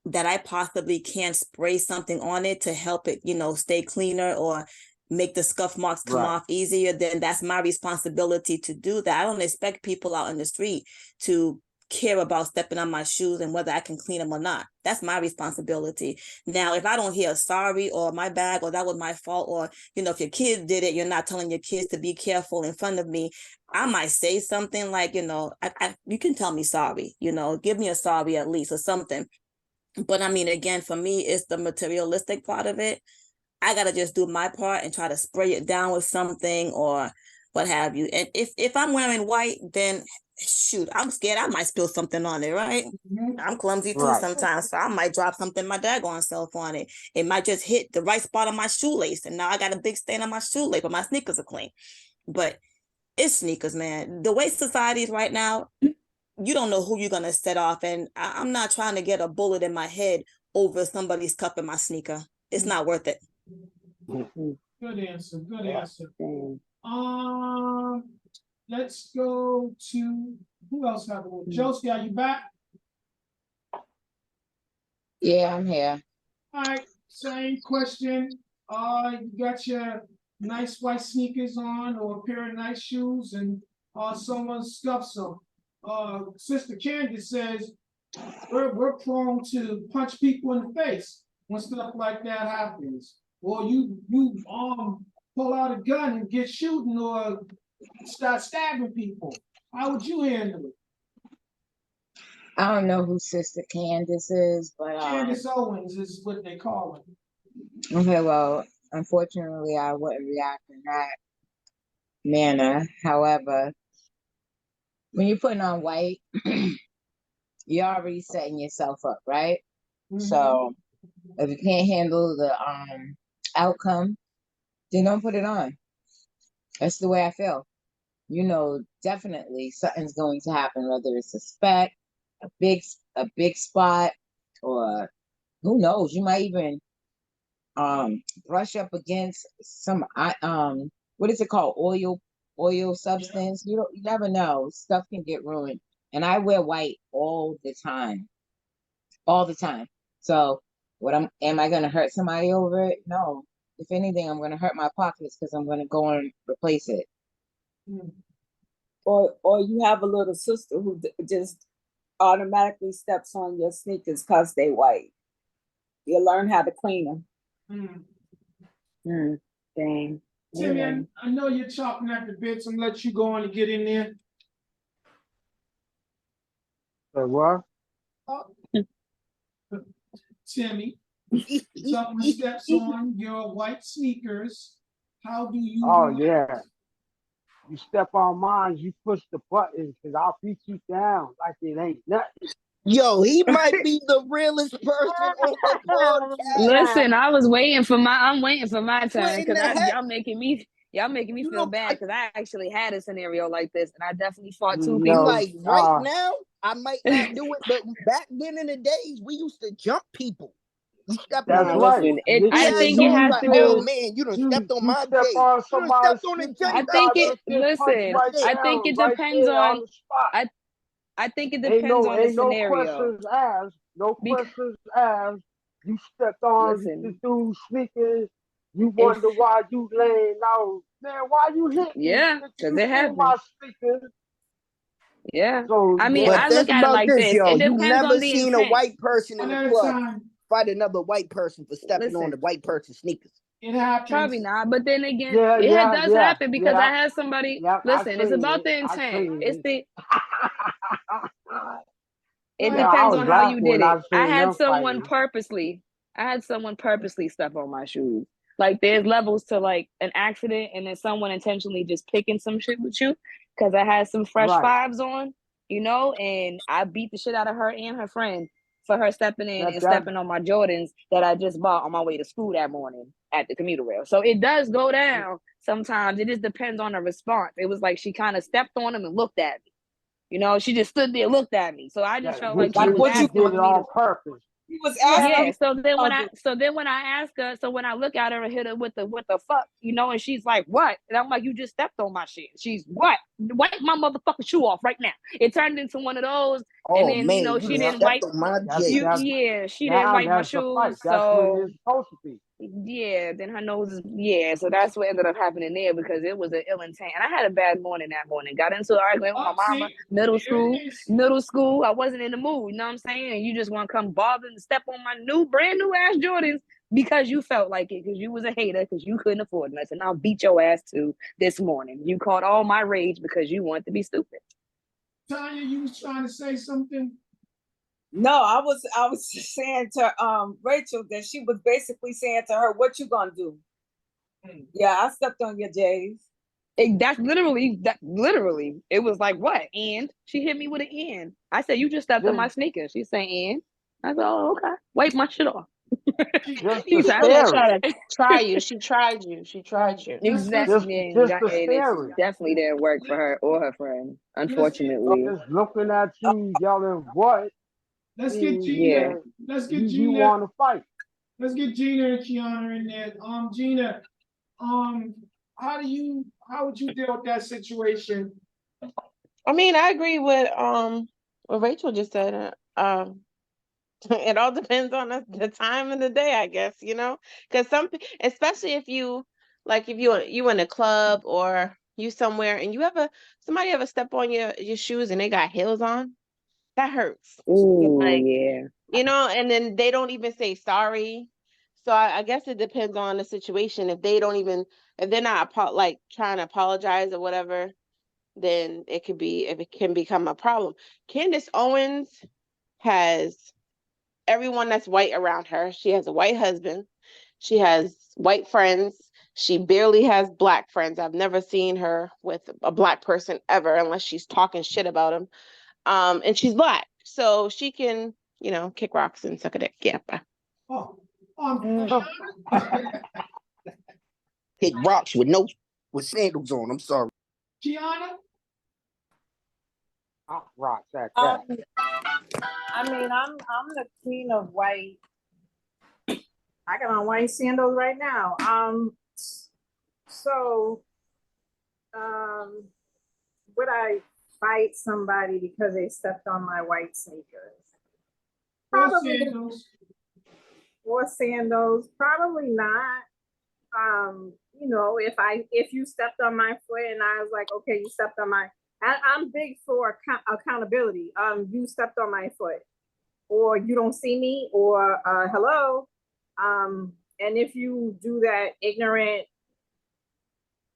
Speaker 15: that I possibly can spray something on it to help it, stay cleaner or make the scuff marks come off easier, then that's my responsibility to do that. I don't expect people out in the street to care about stepping on my shoes and whether I can clean them or not. That's my responsibility. Now, if I don't hear sorry or my bag or that was my fault, or, if your kids did it, you're not telling your kids to be careful in front of me, I might say something like, you can tell me sorry, give me a sorry at least or something. But I mean, again, for me, it's the materialistic part of it. I got to just do my part and try to spray it down with something or what have you. And if I'm wearing white, then shoot, I'm scared I might spill something on it, right? I'm clumsy too sometimes, so I might drop something my daggone self on it. It might just hit the right spot on my shoelace, and now I got a big stain on my shoelace, but my sneakers are clean. But it's sneakers, man. The way society is right now, you don't know who you're going to set off. And I'm not trying to get a bullet in my head over somebody's cup in my sneaker. It's not worth it.
Speaker 2: Good answer. Good answer. Let's go to who else have one? Josie, are you back?
Speaker 14: Yeah, I'm here.
Speaker 2: All right, same question. You got your nice white sneakers on or a pair of nice shoes, and someone scuffs them. Sister Candace says we're prone to punch people in the face when stuff like that happens. Or you pull out a gun and get shooting or start stabbing people. How would you handle it?
Speaker 14: I don't know who Sister Candace is, but
Speaker 2: Candace Owens is what they call her.
Speaker 14: Okay, well, unfortunately, I wouldn't react in that manner. However, when you're putting on white, you're already setting yourself up, right?
Speaker 2: Mhm.
Speaker 14: So if you can't handle the outcome, then don't put it on. That's the way I feel. You know, definitely something's going to happen, whether it's a speck, a big spot, or who knows, you might even brush up against some what is it called, oil substance. You never know, stuff can get ruined. And I wear white all the time, so am I going to hurt somebody over it? No. If anything, I'm going to hurt my pockets because I'm going to go and replace it.
Speaker 2: Mm.
Speaker 3: Or you have a little sister who just automatically steps on your sneakers because they white. You learn how to clean them.
Speaker 14: Dang.
Speaker 2: Timmy,
Speaker 14: Yeah.
Speaker 2: I know you're chopping at the bits. I'm gonna let you go on and get in there.
Speaker 12: What?
Speaker 2: Timmy, someone steps on your white sneakers. How do you
Speaker 12: Oh
Speaker 2: react?
Speaker 12: yeah. You step on mine, you push the button, because I'll beat you down like it ain't nothing.
Speaker 5: Yo, he might be the realest person on the podcast.
Speaker 8: Listen, I'm waiting for my turn
Speaker 5: What in
Speaker 8: because
Speaker 5: the heck?
Speaker 8: y'all making me
Speaker 5: You
Speaker 8: feel
Speaker 5: know,
Speaker 8: bad because I actually had a scenario like this and I definitely fought two
Speaker 5: I'm
Speaker 8: people.
Speaker 5: like, right now, I might not do it, but back then in the days, we used to jump people. We stepping on
Speaker 12: That's
Speaker 8: Nah,
Speaker 5: them.
Speaker 12: right.
Speaker 8: listen,
Speaker 5: We
Speaker 8: I
Speaker 5: had
Speaker 8: think it
Speaker 5: songs
Speaker 8: has
Speaker 5: like,
Speaker 8: to
Speaker 5: oh
Speaker 8: do.
Speaker 5: man, you done
Speaker 12: You
Speaker 5: stepped on my
Speaker 12: step
Speaker 5: J.
Speaker 12: on
Speaker 5: You done
Speaker 12: somebody's
Speaker 5: stepped on the J,
Speaker 12: sneaker,
Speaker 8: I
Speaker 12: you
Speaker 8: think
Speaker 5: dog.
Speaker 12: gotta
Speaker 8: it.
Speaker 12: get punched
Speaker 8: Listen,
Speaker 12: right
Speaker 5: That's it.
Speaker 8: I think
Speaker 12: down,
Speaker 8: it
Speaker 12: right
Speaker 8: depends
Speaker 12: there on
Speaker 8: on.
Speaker 12: the spot.
Speaker 8: I think it depends on the
Speaker 12: Ain't no
Speaker 8: scenario.
Speaker 12: questions asked. No
Speaker 8: Because
Speaker 12: questions asked. You stepped on the
Speaker 8: listen,
Speaker 12: dude's sneakers. You
Speaker 8: if
Speaker 12: wonder why you laying out. Man, why you hit me?
Speaker 8: yeah, because
Speaker 12: You
Speaker 8: it
Speaker 12: stole my
Speaker 8: happened.
Speaker 12: sneakers.
Speaker 8: Yeah,
Speaker 12: So
Speaker 8: I mean,
Speaker 5: But
Speaker 8: I
Speaker 12: yeah.
Speaker 8: look
Speaker 5: think
Speaker 8: at it
Speaker 5: about
Speaker 8: like
Speaker 5: this,
Speaker 8: this.
Speaker 5: yo.
Speaker 8: It
Speaker 5: You
Speaker 8: depends on
Speaker 5: never
Speaker 8: the
Speaker 5: seen a
Speaker 8: intent.
Speaker 5: white person in
Speaker 2: One
Speaker 5: the
Speaker 2: at a
Speaker 5: club
Speaker 2: time.
Speaker 5: fight another white person for stepping on
Speaker 8: Listen,
Speaker 5: the white person's sneakers.
Speaker 2: It happens.
Speaker 8: probably not, but then again,
Speaker 12: Yeah,
Speaker 8: it
Speaker 12: yeah,
Speaker 8: does
Speaker 12: yeah,
Speaker 8: happen because
Speaker 12: yeah,
Speaker 8: I had somebody.
Speaker 12: yeah. I
Speaker 8: Listen, it's
Speaker 12: seen
Speaker 8: about
Speaker 12: it.
Speaker 8: the
Speaker 12: I
Speaker 8: intent.
Speaker 12: seen
Speaker 8: It's
Speaker 12: it.
Speaker 8: the.
Speaker 2: Go
Speaker 8: It
Speaker 2: ahead,
Speaker 12: Yeah, I
Speaker 8: depends
Speaker 12: was
Speaker 8: on how
Speaker 2: Tiana.
Speaker 8: you
Speaker 12: laughing
Speaker 8: did
Speaker 12: when
Speaker 8: it.
Speaker 12: I seen them fighting.
Speaker 8: I had someone purposely step on my shoes. Like there's levels to like an accident and then someone intentionally just picking some shit with you because I had some fresh
Speaker 12: Right.
Speaker 8: fives on, and I beat the shit out of her and her friend for her stepping in and
Speaker 12: That
Speaker 8: stepping on my Jordans that I just bought on my way to school that morning at the commuter rail. So it does go down sometimes. It just depends on the response. It was like she kind of stepped on him and looked at me. She just stood there, looked at me. So I just felt like she
Speaker 3: Like
Speaker 8: was
Speaker 3: what you
Speaker 8: asking
Speaker 12: did
Speaker 3: gonna
Speaker 12: it
Speaker 8: for me to.
Speaker 12: on purpose.
Speaker 3: He was
Speaker 2: Yeah.
Speaker 3: asking
Speaker 8: Yeah.
Speaker 3: you
Speaker 8: So then
Speaker 3: what
Speaker 8: when
Speaker 3: you
Speaker 8: I so then when I ask her, so when I look at her and hit her with the fuck, and she's like, what? And I'm like, you just stepped on my shit. She's what? Wipe my motherfucking shoe off right now. It turned into one of those, and
Speaker 5: Oh
Speaker 8: then
Speaker 5: man, you
Speaker 8: she
Speaker 5: done
Speaker 12: Yeah.
Speaker 8: didn't wipe
Speaker 5: stepped on my
Speaker 12: That's
Speaker 5: J.
Speaker 12: that.
Speaker 8: she didn't
Speaker 12: Now
Speaker 8: wipe my
Speaker 12: that's a fight.
Speaker 8: shoes.
Speaker 12: That's what
Speaker 8: So
Speaker 12: it's supposed to be.
Speaker 8: yeah, then her nose is so that's what ended up happening there because it was an ill intent. And I had a bad morning that morning. Got into an argument with my
Speaker 2: Oh,
Speaker 8: mama,
Speaker 2: see, there it is.
Speaker 8: middle school. I wasn't in the mood, you know what I'm saying? And you just want to come bothering to step on my brand new ass Jordans because you felt like it, because you was a hater, because you couldn't afford nothing. I'll beat your ass too this morning. You caught all my rage because you want to be stupid.
Speaker 2: Tanya, you was trying to say something?
Speaker 3: No, I was just saying to Rachel that she was basically saying to her, what you gonna do? Yeah, I stepped on your J's.
Speaker 8: That literally, it was like, what? And she hit me with an and. I said, you just stepped on my sneakers. She's saying, and I said, oh, okay. Wipe my shit off.
Speaker 12: Just
Speaker 13: She
Speaker 12: the
Speaker 13: was gonna
Speaker 12: scary.
Speaker 13: try to try you. She tried you. She tried you.
Speaker 8: Exactly.
Speaker 12: Just
Speaker 8: And
Speaker 12: the
Speaker 8: it
Speaker 12: scary.
Speaker 8: definitely didn't work for her or her friend,
Speaker 2: Let's get
Speaker 8: unfortunately.
Speaker 12: Just looking at you, yelling, "What?"
Speaker 2: let's get
Speaker 12: means
Speaker 2: Gina.
Speaker 8: Yeah.
Speaker 12: that
Speaker 2: Let's get
Speaker 12: you
Speaker 2: Gina.
Speaker 12: want to fight.
Speaker 2: Let's get Gina and Kiana in there. Gina, how would you deal with that situation?
Speaker 13: I mean, I agree with what Rachel just said. It all depends on the time of the day, I guess, because especially if you you in a club or you somewhere and somebody ever step on your shoes and they got heels on, that hurts.
Speaker 8: Ooh,
Speaker 13: Like,
Speaker 8: yeah.
Speaker 13: and then they don't even say sorry. So I guess it depends on the situation. If they're not like trying to apologize or whatever, then it can become a problem. Candace Owens has everyone that's white around her. She has a white husband. She has white friends. She barely has black friends. I've never seen her with a black person ever unless she's talking shit about him. And she's black. so she can, kick rocks and suck a dick. Yeah. Bye.
Speaker 2: Oh,
Speaker 5: Hit rocks with sandals on. I'm sorry.
Speaker 2: Kiana?
Speaker 12: Rocks at that.
Speaker 7: I mean, I'm the queen of white. I got on white sandals right now. So, would I fight somebody because they stepped on my white sneakers? Probably. Or sandals? Probably not. If you stepped on my foot and I was like, okay, you stepped on I'm big for accountability. You stepped on my foot, or you don't see me, or hello. And if you do that ignorant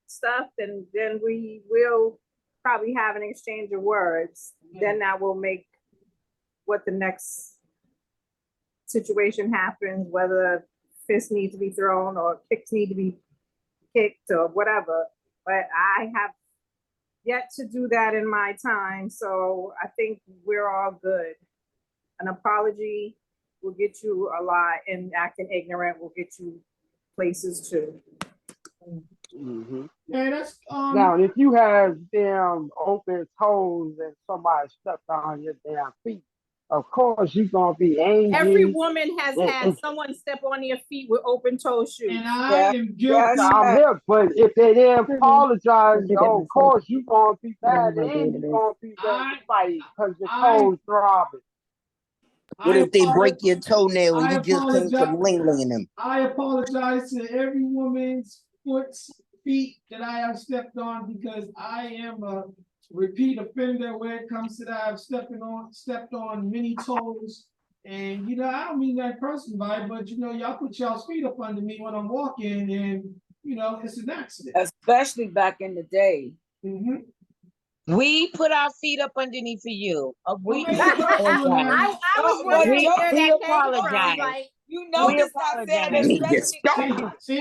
Speaker 7: stuff, then we will probably have an exchange of words. Then that will make what the next situation happens, whether fists need to be thrown or kicks need to be kicked or whatever. But I have yet to do that in my time, so I think we're all good. An apology will get you a lot, and acting ignorant will get you places too.
Speaker 12: Mm-hmm.
Speaker 2: Yeah, that's
Speaker 12: Now, if you have damn open toes and somebody stepped on your damn feet, of course you're gonna be angry.
Speaker 7: Every woman has had someone step on their feet with open toe shoes.
Speaker 2: And I am guilty.
Speaker 12: I'm here, but if they didn't apologize, of course you're gonna be mad and you're gonna be ready to fight because your toes throbbing.
Speaker 5: What if they break your toenail and you just came from ling-linging them?
Speaker 2: I apologize to every woman's feet that I have stepped on, because I am a repeat offender when it comes to that. I've stepped on many toes. And I don't mean that person by it, but y'all put y'all's feet up under me when I'm walking, and it's an accident.
Speaker 14: Especially back in the day.
Speaker 2: Mm-hmm.
Speaker 14: We put our feet up underneath for you. We
Speaker 7: I was wondering where that came from. Like,
Speaker 14: you notice I said, especially
Speaker 2: that's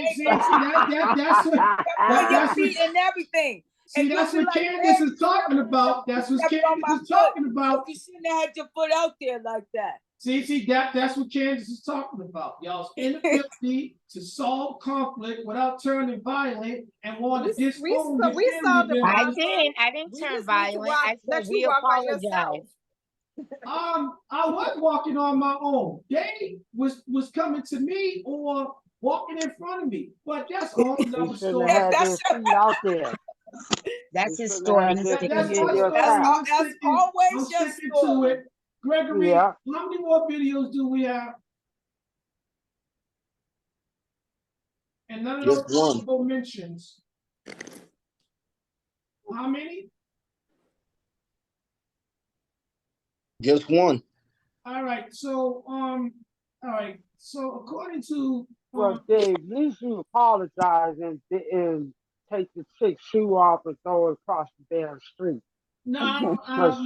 Speaker 14: feet and everything.
Speaker 2: See, that's what Candace is talking about. That's what Candace is talking about.
Speaker 14: You shouldn't have had your foot out there like that.
Speaker 2: See, that's what Candace is talking about. Y'all's inability to solve conflict without turning violent and want to dispose.
Speaker 14: I didn't turn violent. I said we apologize.
Speaker 2: I was walking on my own. They was coming to me or walking in front of me. But that's a whole nother story.
Speaker 12: That's out there.
Speaker 14: That's his story.
Speaker 2: That's always your story. To it. Gregory, how many more videos do we have? And none of those honorable mentions. How many?
Speaker 5: Just one.
Speaker 2: All right. So according to
Speaker 12: well, Dave, at least you apologize and take the chick's shoe off and throw it across the damn street.
Speaker 2: No.
Speaker 12: Because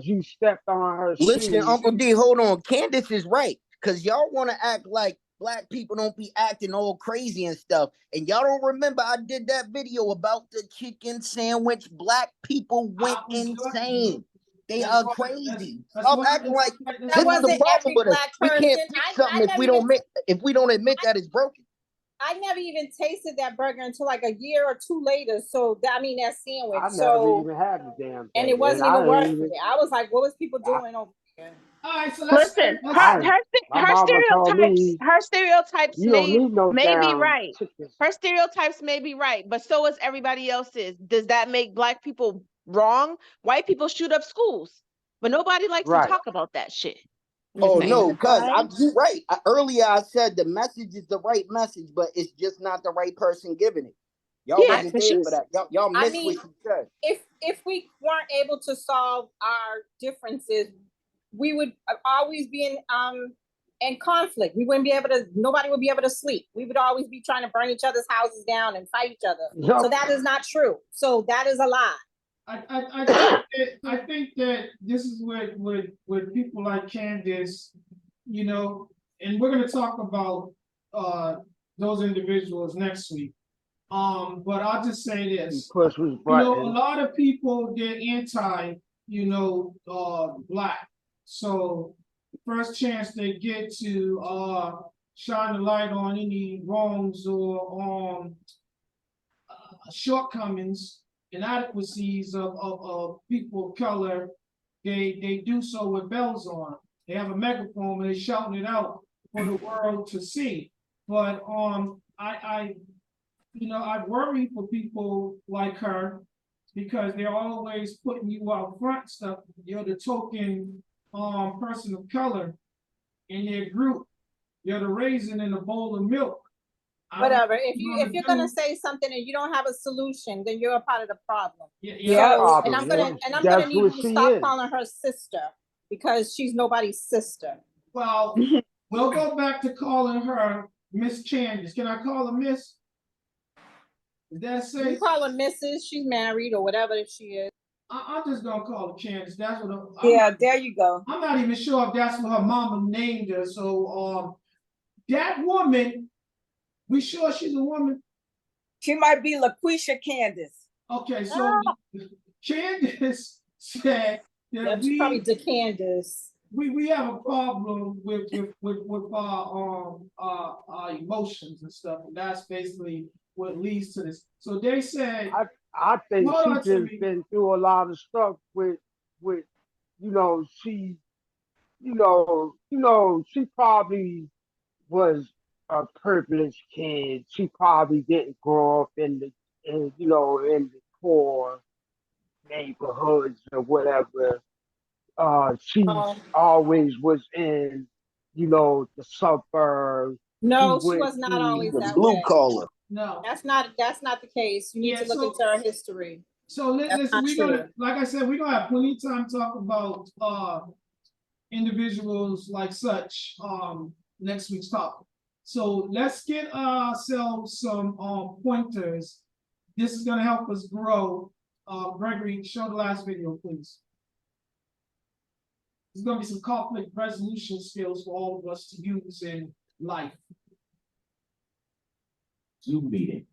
Speaker 12: you stepped on her shoe.
Speaker 5: Listen, Uncle D, hold on. Candace is right. Because y'all want to act like black people don't be acting all crazy and stuff. And y'all don't remember I did that video about the chicken sandwich. Black people went insane. They are crazy. Stop acting like this is the problem with us. We can't fix something if we don't admit that it's broken.
Speaker 7: I never even tasted that burger until like a year or two later. So that sandwich.
Speaker 12: I never even had the damn thing.
Speaker 7: And it wasn't even worth it. I was like, what was people doing over here?
Speaker 2: All right, so
Speaker 13: listen. Her stereotypes may be right. Her stereotypes may be right, but so is everybody else's. Does that make black people wrong? White people shoot up schools, but nobody likes to talk about that shit.
Speaker 5: Oh no, cuz you're right. Earlier I said the message is the right message, but it's just not the right person giving it. Y'all wasn't there for that. Y'all missed what she said.
Speaker 7: If we weren't able to solve our differences, we would always be in conflict. Nobody would be able to sleep. We would always be trying to burn each other's houses down and fight each other. Yep. So that is not true. So that is a lie.
Speaker 2: I think that this is with people like Candace, and we're going to talk about those individuals next week. But I'll just say this. A lot of people, they're anti Black. So the first chance they get to shine the light on any wrongs or shortcomings, inadequacies of people of color, they do so with bells on. They have a megaphone and they're shouting it out for the world to see. But I worry for people like her because they're always putting you out front stuff. You're the token person of color in their group. You're the raisin in a bowl of milk.
Speaker 7: Whatever. If you're gonna say something and you don't have a solution, then you're a part of the problem.
Speaker 2: Yeah.
Speaker 7: So, and I'm gonna need you to stop
Speaker 12: is.
Speaker 7: calling her sister because she's nobody's sister.
Speaker 2: Well, we'll go back to calling her Miss Candace. Can I call her Miss? Is that safe?
Speaker 7: You call her Mrs. She's married or whatever she is.
Speaker 2: I'm just gonna call her Candace. That's what.
Speaker 3: There you go.
Speaker 2: I'm not even sure if that's what her mama named her. So, that woman. We sure she's a woman?
Speaker 3: She might be LaQuisha Candace.
Speaker 2: Okay, so Candace said that
Speaker 7: That's probably DeCandace.
Speaker 2: We have a problem with our emotions and stuff, and that's basically what leads to this. So they said,
Speaker 12: I think she just been through a lot of stuff with she probably was a privileged kid. She probably didn't grow up in the poor neighborhoods or whatever. She always was in, the suburbs.
Speaker 7: No, she was not always that
Speaker 5: blue
Speaker 7: way.
Speaker 5: collar.
Speaker 2: No,
Speaker 7: that's not the case. You need to look into her history.
Speaker 2: So listen, like I said, we're gonna have plenty of time to talk about individuals like such next week's topic. So let's get ourselves some pointers. This is gonna help us grow. Gregory, show the last video, please. There's gonna be some conflict resolution skills for all of us to use in life.
Speaker 10: Zoom meeting.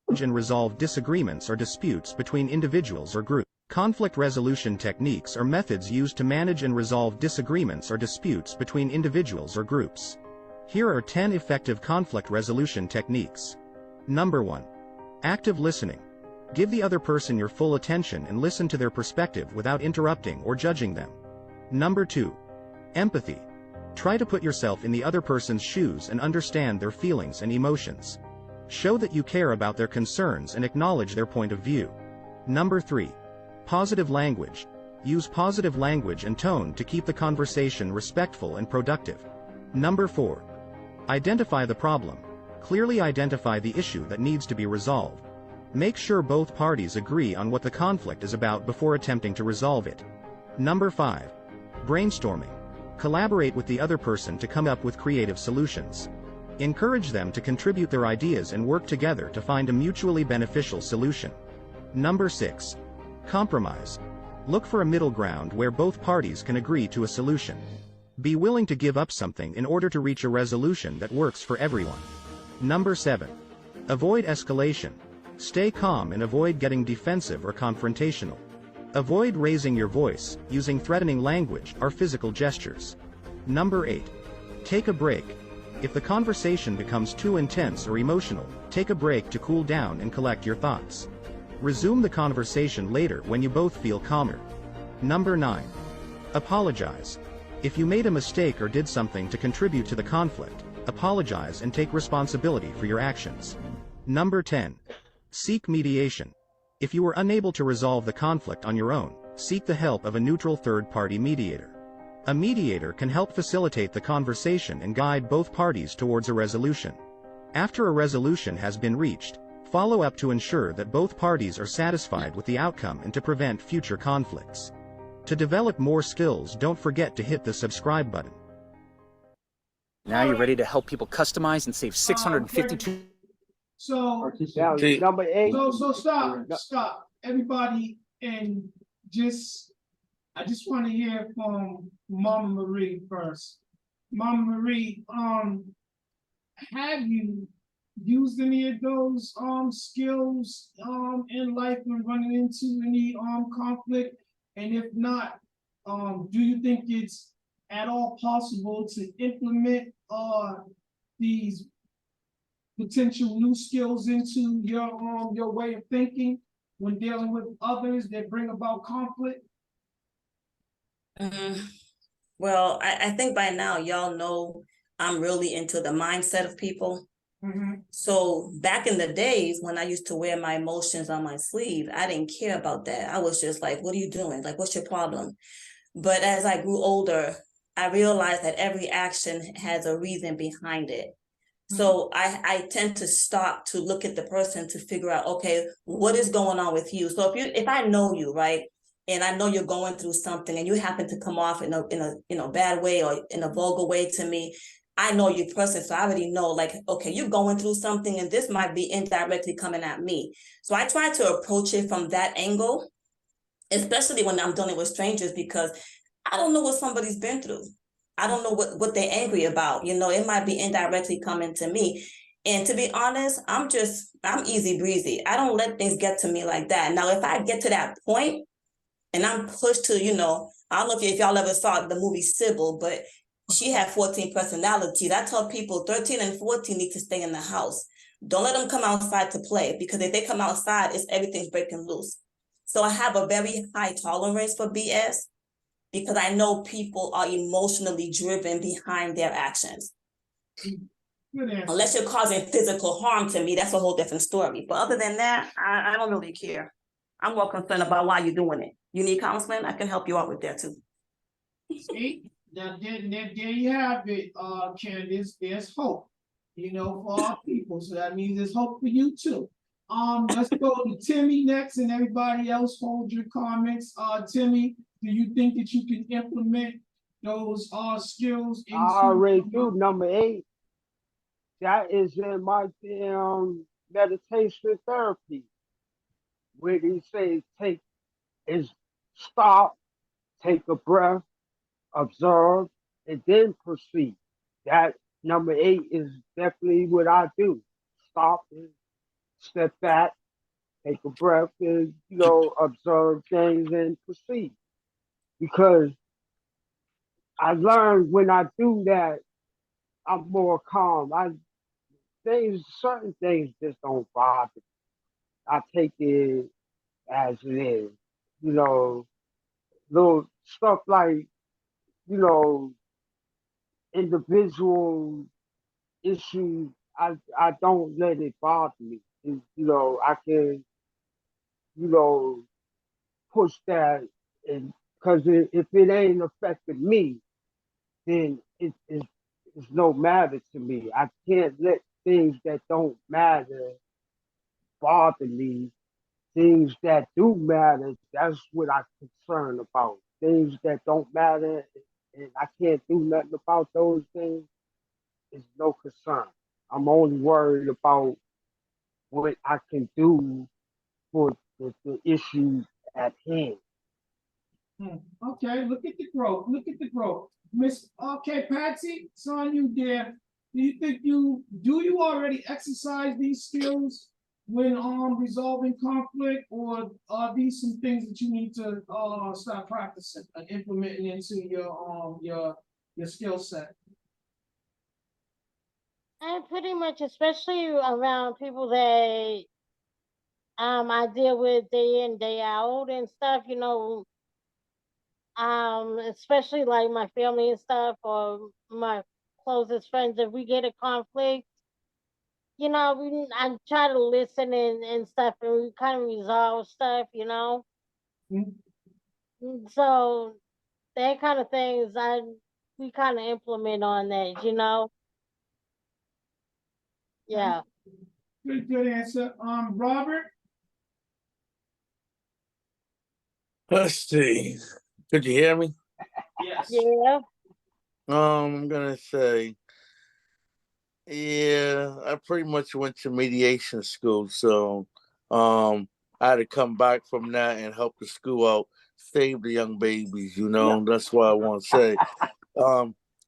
Speaker 16: And resolve disagreements or disputes between individuals or groups. Conflict resolution techniques are methods used to manage and resolve disagreements or disputes between individuals or groups. Here are 10 effective conflict resolution techniques. Number 1. Active listening. Give the other person your full attention and listen to their perspective without interrupting or judging them. Number 2. Empathy. Try to put yourself in the other person's shoes and understand their feelings and emotions. Show that you care about their concerns and acknowledge their point of view. Number 3. Positive language. Use positive language and tone to keep the conversation respectful and productive. Number 4. Identify the problem. Clearly identify the issue that needs to be resolved. Make sure both parties agree on what the conflict is about before attempting to resolve it. Number 5. Brainstorming. Collaborate with the other person to come up with creative solutions. Encourage them to contribute their ideas and work together to find a mutually beneficial solution. Number 6. Compromise. Look for a middle ground where both parties can agree to a solution. Be willing to give up something in order to reach a resolution that works for everyone. Number 7. Avoid escalation. Stay calm and avoid getting defensive or confrontational. Avoid raising your voice, using threatening language, or physical gestures. Number 8. Take a break. If the conversation becomes too intense or emotional, take a break to cool down and collect your thoughts. Resume the conversation later when you both feel calmer. Number 9. Apologize. If you made a mistake or did something to contribute to the conflict, apologize and take responsibility for your actions. Number 10. Seek mediation. If you were unable to resolve the conflict on your own, seek the help of a neutral third-party mediator. A mediator can help facilitate the conversation and guide both parties towards a resolution. After a resolution has been reached, follow up to ensure that both parties are satisfied with the outcome and to prevent future conflicts. To develop more skills, don't forget to hit the subscribe button.
Speaker 17: Now you're ready to help people customize and save 652.
Speaker 2: So,
Speaker 12: number 8.
Speaker 2: So stop, everybody, and I just want to hear from Mama Marie first. Mama Marie, have you used any of those skills in life when running into any conflict? And if not, do you think it's at all possible to implement these potential new skills into your way of thinking when dealing with others that bring about conflict?
Speaker 15: Well, I think by now y'all know I'm really into the mindset of people. So back in the days when I used to wear my emotions on my sleeve, I didn't care about that. I was just like, what are you doing? Like, what's your problem? But as I grew older, I realized that every action has a reason behind it. So I tend to stop to look at the person to figure out, okay, what is going on with you? So if I know you, right, and I know you're going through something and you happen to come off in a bad way or in a vulgar way to me, I know you person, so I already know, like, okay, you're going through something and this might be indirectly coming at me. So I try to approach it from that angle, especially when I'm dealing with strangers, because I don't know what somebody's been through. I don't know what they're angry about. You know, it might be indirectly coming to me. And to be honest, I'm easy breezy. I don't let things get to me like that. Now, if I get to that point and I'm pushed to, I don't know if y'all ever saw the movie Sybil, but she had 14 personalities. I tell people 13 and 14 need to stay in the house. Don't let them come outside to play, because if they come outside, everything's breaking loose. So I have a very high tolerance for BS, because I know people are emotionally driven behind their actions. Unless you're causing physical harm to me, that's a whole different story. But other than that, I don't really care. I'm more concerned about why you're doing it. You need counseling? I can help you out with that too.
Speaker 2: See, now there you have it, Candace. There's hope, for our people. So that means there's hope for you too. Let's go to Timmy next, and everybody else hold your comments. Timmy, do you think that you can implement those skills into?
Speaker 12: I already do. Number 8. That is in my meditation therapy, where he says stop, take a breath, observe, and then proceed. That number 8 is definitely what I do. Stop and step back, take a breath, and observe things and proceed. Because I learned when I do that, I'm more calm. Certain things just don't bother me. I take it as it is. Little stuff like, you know, individual issues, I don't let it bother me. I can, you know, push that, and because if it ain't affecting me, then it's no matter to me. I can't let things that don't matter bother me. Things that do matter, that's what I'm concerned about. Things that don't matter and I can't do nothing about those things is no concern. I'm only worried about what I can do for the issues at hand.
Speaker 2: Okay, look at the growth. Look at the growth. Patsy, it's on you there. Do you already exercise these skills when resolving conflict, or are these some things that you need to start practicing and implementing into your skill set?
Speaker 6: And pretty much, especially around people that I deal with day in, day out and stuff, especially like my family and stuff, or my closest friends. If we get a conflict, I try to listen and stuff, and we kind of resolve stuff. So that kind of things we kind of implement on that. Yeah.
Speaker 2: Good answer. Robert?
Speaker 9: Let's see. Could you hear me?
Speaker 2: Yes.
Speaker 6: Yeah.
Speaker 9: I'm gonna say, yeah, I pretty much went to mediation school, so I had to come back from that and help the school out, save the young babies. That's why I want to say,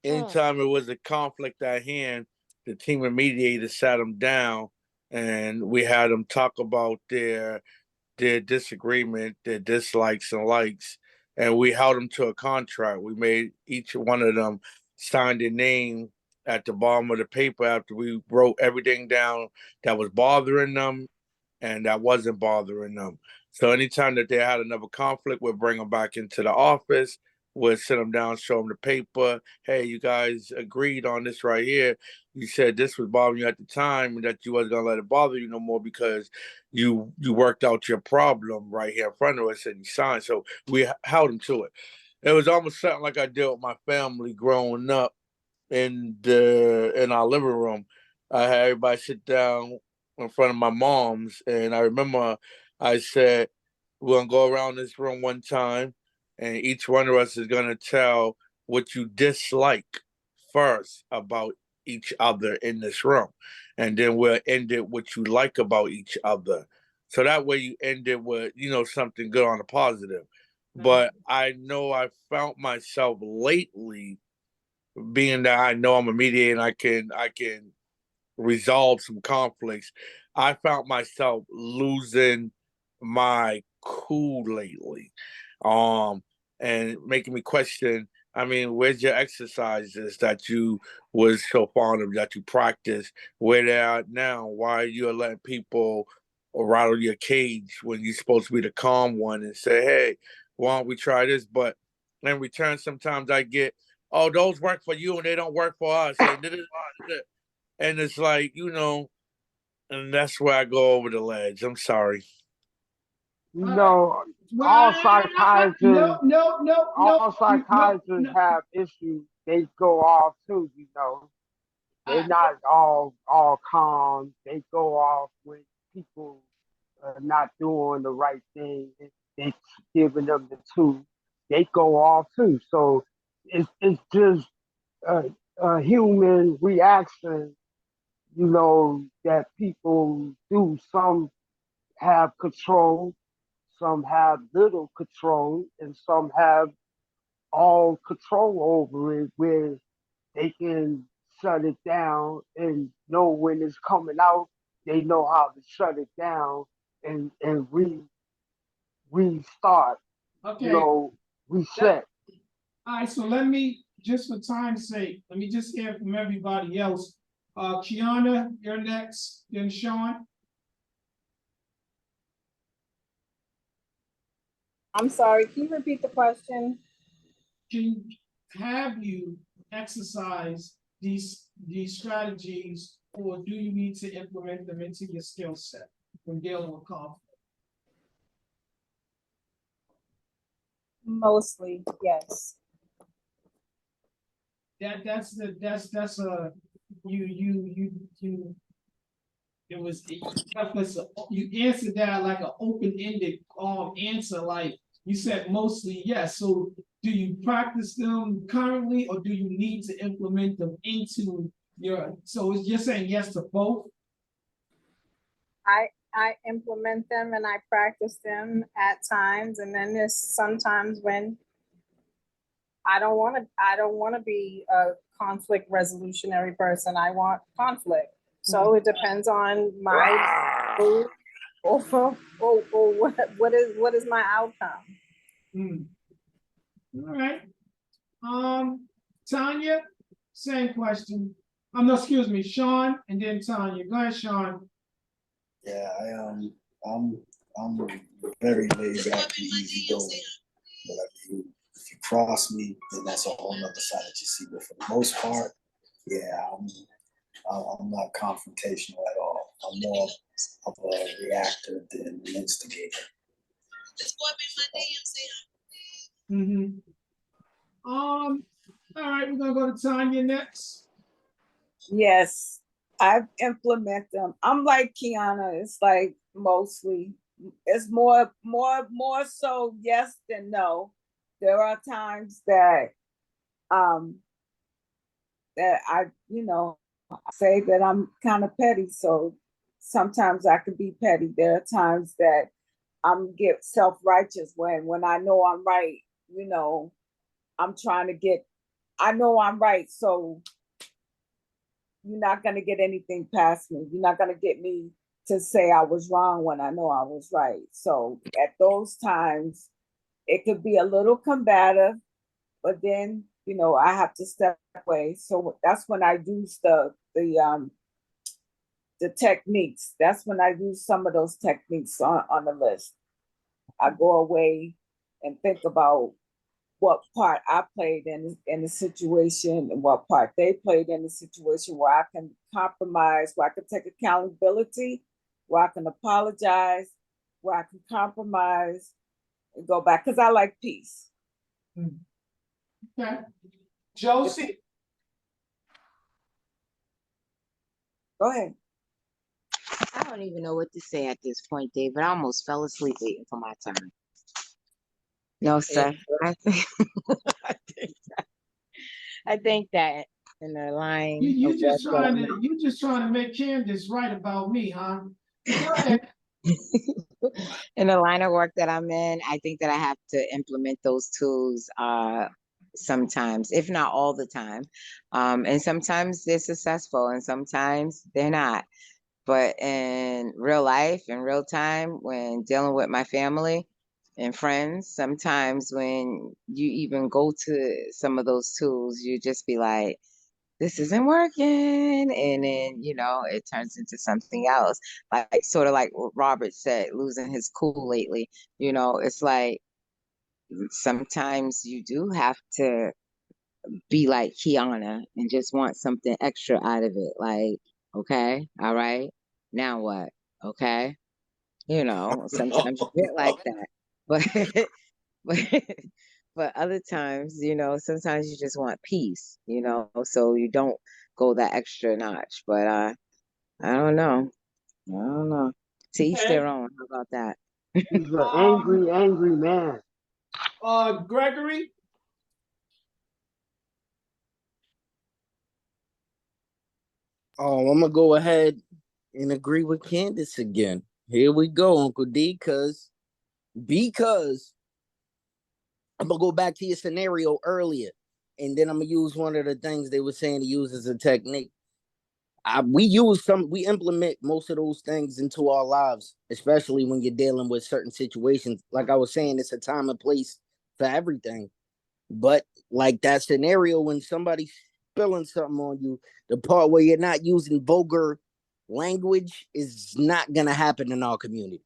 Speaker 9: anytime it was a conflict at hand, the team of mediators sat them down, and we had them talk about their disagreement, their dislikes and likes, and we held them to a contract. We made each one of them sign their name at the bottom of the paper after we wrote everything down that was bothering them and that wasn't bothering them. So anytime that they had another conflict, we'd bring them back into the office, we'd sit them down, show them the paper. Hey, you guys agreed on this right here. You said this was bothering you at the time and that you wasn't gonna let it bother you no more because you worked out your problem right here in front of us and you signed. So we held them to it. It was almost something like I did with my family growing up in our living room. I had everybody sit down in front of my mom's, and I remember I said, "We're gonna go around this room one time, and each one of us is gonna tell what you dislike first about each other in this room, and then we'll end it what you like about each other. So that way you end it with something good on a positive." But I know I found myself lately, being that I know I'm a mediator and I can resolve some conflicts, I found myself losing my cool lately. Um and making me question, I mean, where's your exercises that you was so fond of, that you practice? Where they are now? Why are you letting people rattle your cage when you're supposed to be the calm one and say, hey, why don't we try this? But in return, sometimes I get, oh, those work for you and they don't work for us. And it's like, and that's where I go over the ledge. I'm sorry.
Speaker 12: You know, all psychiatrists,
Speaker 2: no, no, no, no,
Speaker 12: all
Speaker 2: no,
Speaker 12: psychiatrists
Speaker 2: no.
Speaker 12: have issues. They go off too. They're not all calm. They go off when people are not doing the right thing. They giving them the truth. They go off too. So it's just a human reaction. That people do. Some have control, some have little control, and some have all control over it, where they can shut it down and know when it's coming out. They know how to shut it down and restart.
Speaker 2: Okay.
Speaker 12: Reset.
Speaker 2: All right, so let me, just for time's sake, let me just hear from everybody else. Kiana, you're next, then Sean.
Speaker 7: I'm sorry, can you repeat the question?
Speaker 2: Have you exercised these strategies, or do you need to implement them into your skill set when dealing with conflict?
Speaker 7: Mostly, yes.
Speaker 2: That's a you it was you answered that like an open-ended answer, like you said mostly yes. So do you practice them currently, or do you need to implement them into so you're saying yes to both?
Speaker 7: I implement them and I practice them at times, and then there's sometimes when I don't want to be a conflict resolutionary person. I want conflict. So it depends on my mood or what is my outcome.
Speaker 2: All right. Tanya, same question. No, excuse me, Sean, and then Tanya. Go ahead, Sean.
Speaker 4: Yeah, I'm very laid back and easy going. But if you cross me, then that's a whole nother side that you see. But for the most part, yeah, I'm not confrontational at all. I'm more of a reactor than an instigator.
Speaker 2: All right, we're gonna go to Tanya next.
Speaker 3: Yes, I've implemented them. I'm like Kiana. It's like mostly. It's more so yes than no. There are times that I say that I'm kind of petty. So sometimes I can be petty. There are times that I'm get self-righteous when I know I'm right. I'm trying to get. I know I'm right, so you're not gonna get anything past me. You're not gonna get me to say I was wrong when I know I was right. So at those times, it could be a little combative, but then I have to step away. So that's when I use the techniques. That's when I use some of those techniques on the list. I go away and think about what part I played in the situation and what part they played in the situation, where I can compromise, where I can take accountability, where I can apologize, where I can compromise and go back, because I like peace.
Speaker 2: Okay. Josie?
Speaker 3: Go ahead.
Speaker 14: I don't even know what to say at this point, David. I almost fell asleep waiting for my turn. No, sir. I think, I think that in the line
Speaker 2: You just trying to make Candace right about me, huh? Go ahead.
Speaker 14: in the line of work that I'm in, I think that I have to implement those tools sometimes, if not all the time. And sometimes they're successful and sometimes they're not. But in real life, in real time, when dealing with my family and friends, sometimes when you even go to some of those tools, you just be like, this isn't working. And then, it turns into something else. Like sort of like what Robert said, losing his cool lately. It's like sometimes you do have to be like Kiana and just want something extra out of it. Like, okay, all right, now what? Okay. Sometimes you get like that. But but but other times, sometimes you just want peace, so you don't go that extra notch. But I don't know. I don't know. To each their own. How about that?
Speaker 12: He's an angry, angry man.
Speaker 2: Gregory?
Speaker 5: I'm gonna go ahead and agree with Candace again. Here we go, Uncle D, because I'm gonna go back to your scenario earlier, and then I'm gonna use one of the things they were saying to use as a technique. We implement most of those things into our lives, especially when you're dealing with certain situations. Like I was saying, it's a time and place for everything. But like that scenario when somebody's spilling something on you, the part where you're not using vulgar language is not gonna happen in our community.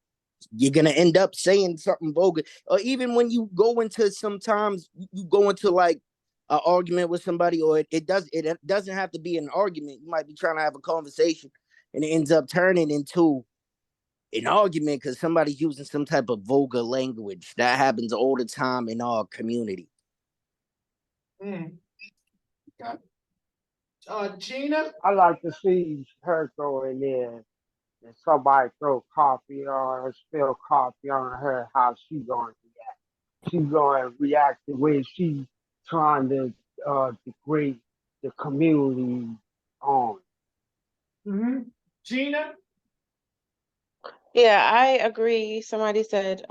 Speaker 5: You're gonna end up saying something vulgar, or even when you go into sometimes you go into like an argument with somebody, or it doesn't have to be an argument. You might be trying to have a conversation, and it ends up turning into an argument because somebody's using some type of vulgar language. That happens all the time in our community.
Speaker 2: Okay. Gina?
Speaker 12: I like to see her go in there and somebody throw coffee on her, spill coffee on her, how she going to react. She's going to react the way she's trying to degrade the community on.
Speaker 2: Gina?
Speaker 13: Yeah, I agree. Somebody said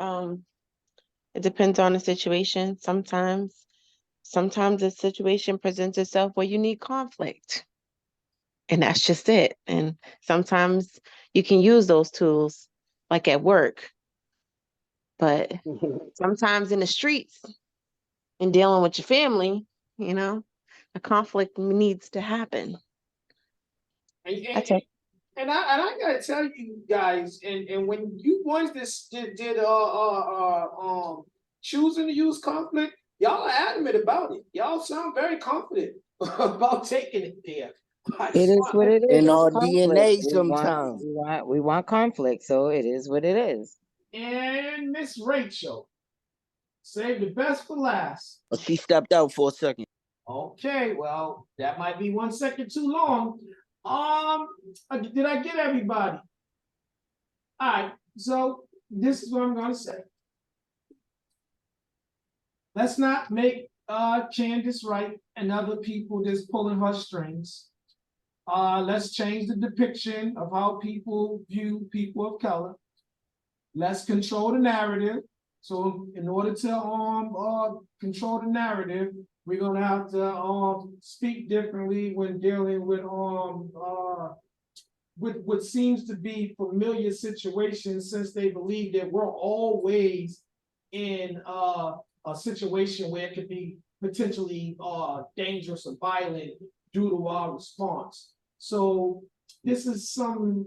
Speaker 13: it depends on the situation. Sometimes the situation presents itself where you need conflict. And that's just it. And sometimes you can use those tools like at work, but sometimes in the streets and dealing with your family, a conflict needs to happen. That's it.
Speaker 2: And I gotta tell you guys, and when you ones that did choosing to use conflict, y'all are adamant about it. Y'all sound very confident about taking it there.
Speaker 14: It is what it is.
Speaker 5: In
Speaker 14: It's
Speaker 5: our
Speaker 14: conflict.
Speaker 5: DNA sometimes.
Speaker 14: We want conflict, so it is what it is.
Speaker 2: And Miss Rachel, save the best for last.
Speaker 5: She stepped out for a second.
Speaker 2: Okay, well, that might be 1 second too long. Did I get everybody? All right, so this is what I'm gonna say. Let's not make Candace right and other people just pulling her strings. Let's change the depiction of how people view people of color. Let's control the narrative. So in order to control the narrative, We're gonna have to speak differently when dealing with what seems to be familiar situations, since they believe that we're always in a situation where it could be potentially dangerous or violent due to our response. So this is some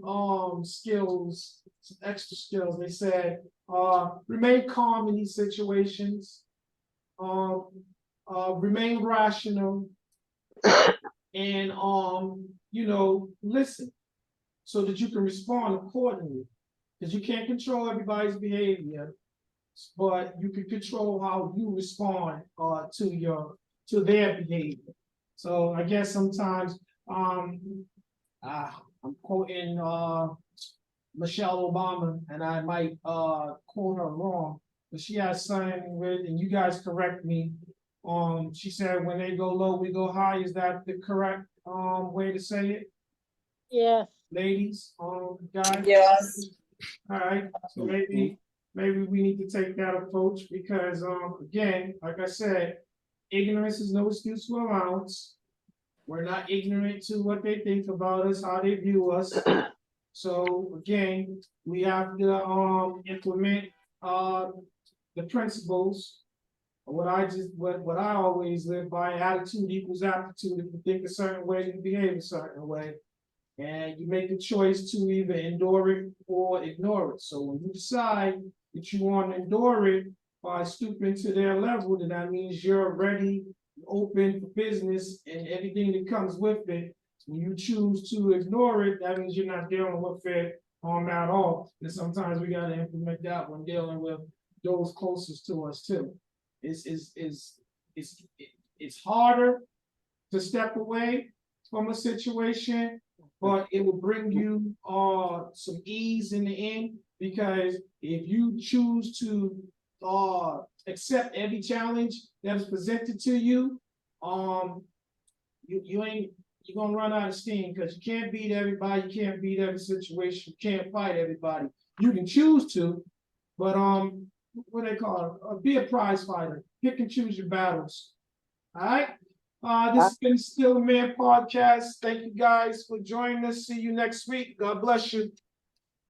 Speaker 2: skills, some extra skills. They said remain calm in these situations, remain rational, and listen so that you can respond accordingly. Because you can't control everybody's behavior, but you can control how you respond to their behavior. So I guess sometimes I'm quoting Michelle Obama, and I might quote her wrong, but she has something with, and you guys correct me. She said, when they go low, we go high. Is that the correct way to say it?
Speaker 6: Yes.
Speaker 2: Ladies, guys?
Speaker 3: Yes.
Speaker 2: All right, so maybe we need to take that approach because again, like I said, ignorance is no excuse for allowance. We're not ignorant to what they think about us, how they view us. So again, we have to implement the principles. What I always live by: attitude equals aptitude. If you think a certain way, you behave a certain way. And you make a choice to either endure it or ignore it. So when you decide that you want to endure it by stooping to their level, then that means you're ready, open for business, and everything that comes with it. When you choose to ignore it, that means you're not dealing with it at all. And sometimes we got to implement that when dealing with those closest to us too. It's harder to step away from a situation, but it will bring you some ease in the end, because if you choose to accept every challenge that is presented to you, you're gonna run out of steam, because you can't beat everybody, you can't beat every situation, you can't fight everybody. You can choose to, but what they call it, be a prize fighter. Pick and choose your battles. All right. This has been Still a Man podcast. Thank you guys for joining us. See you next week. God bless you.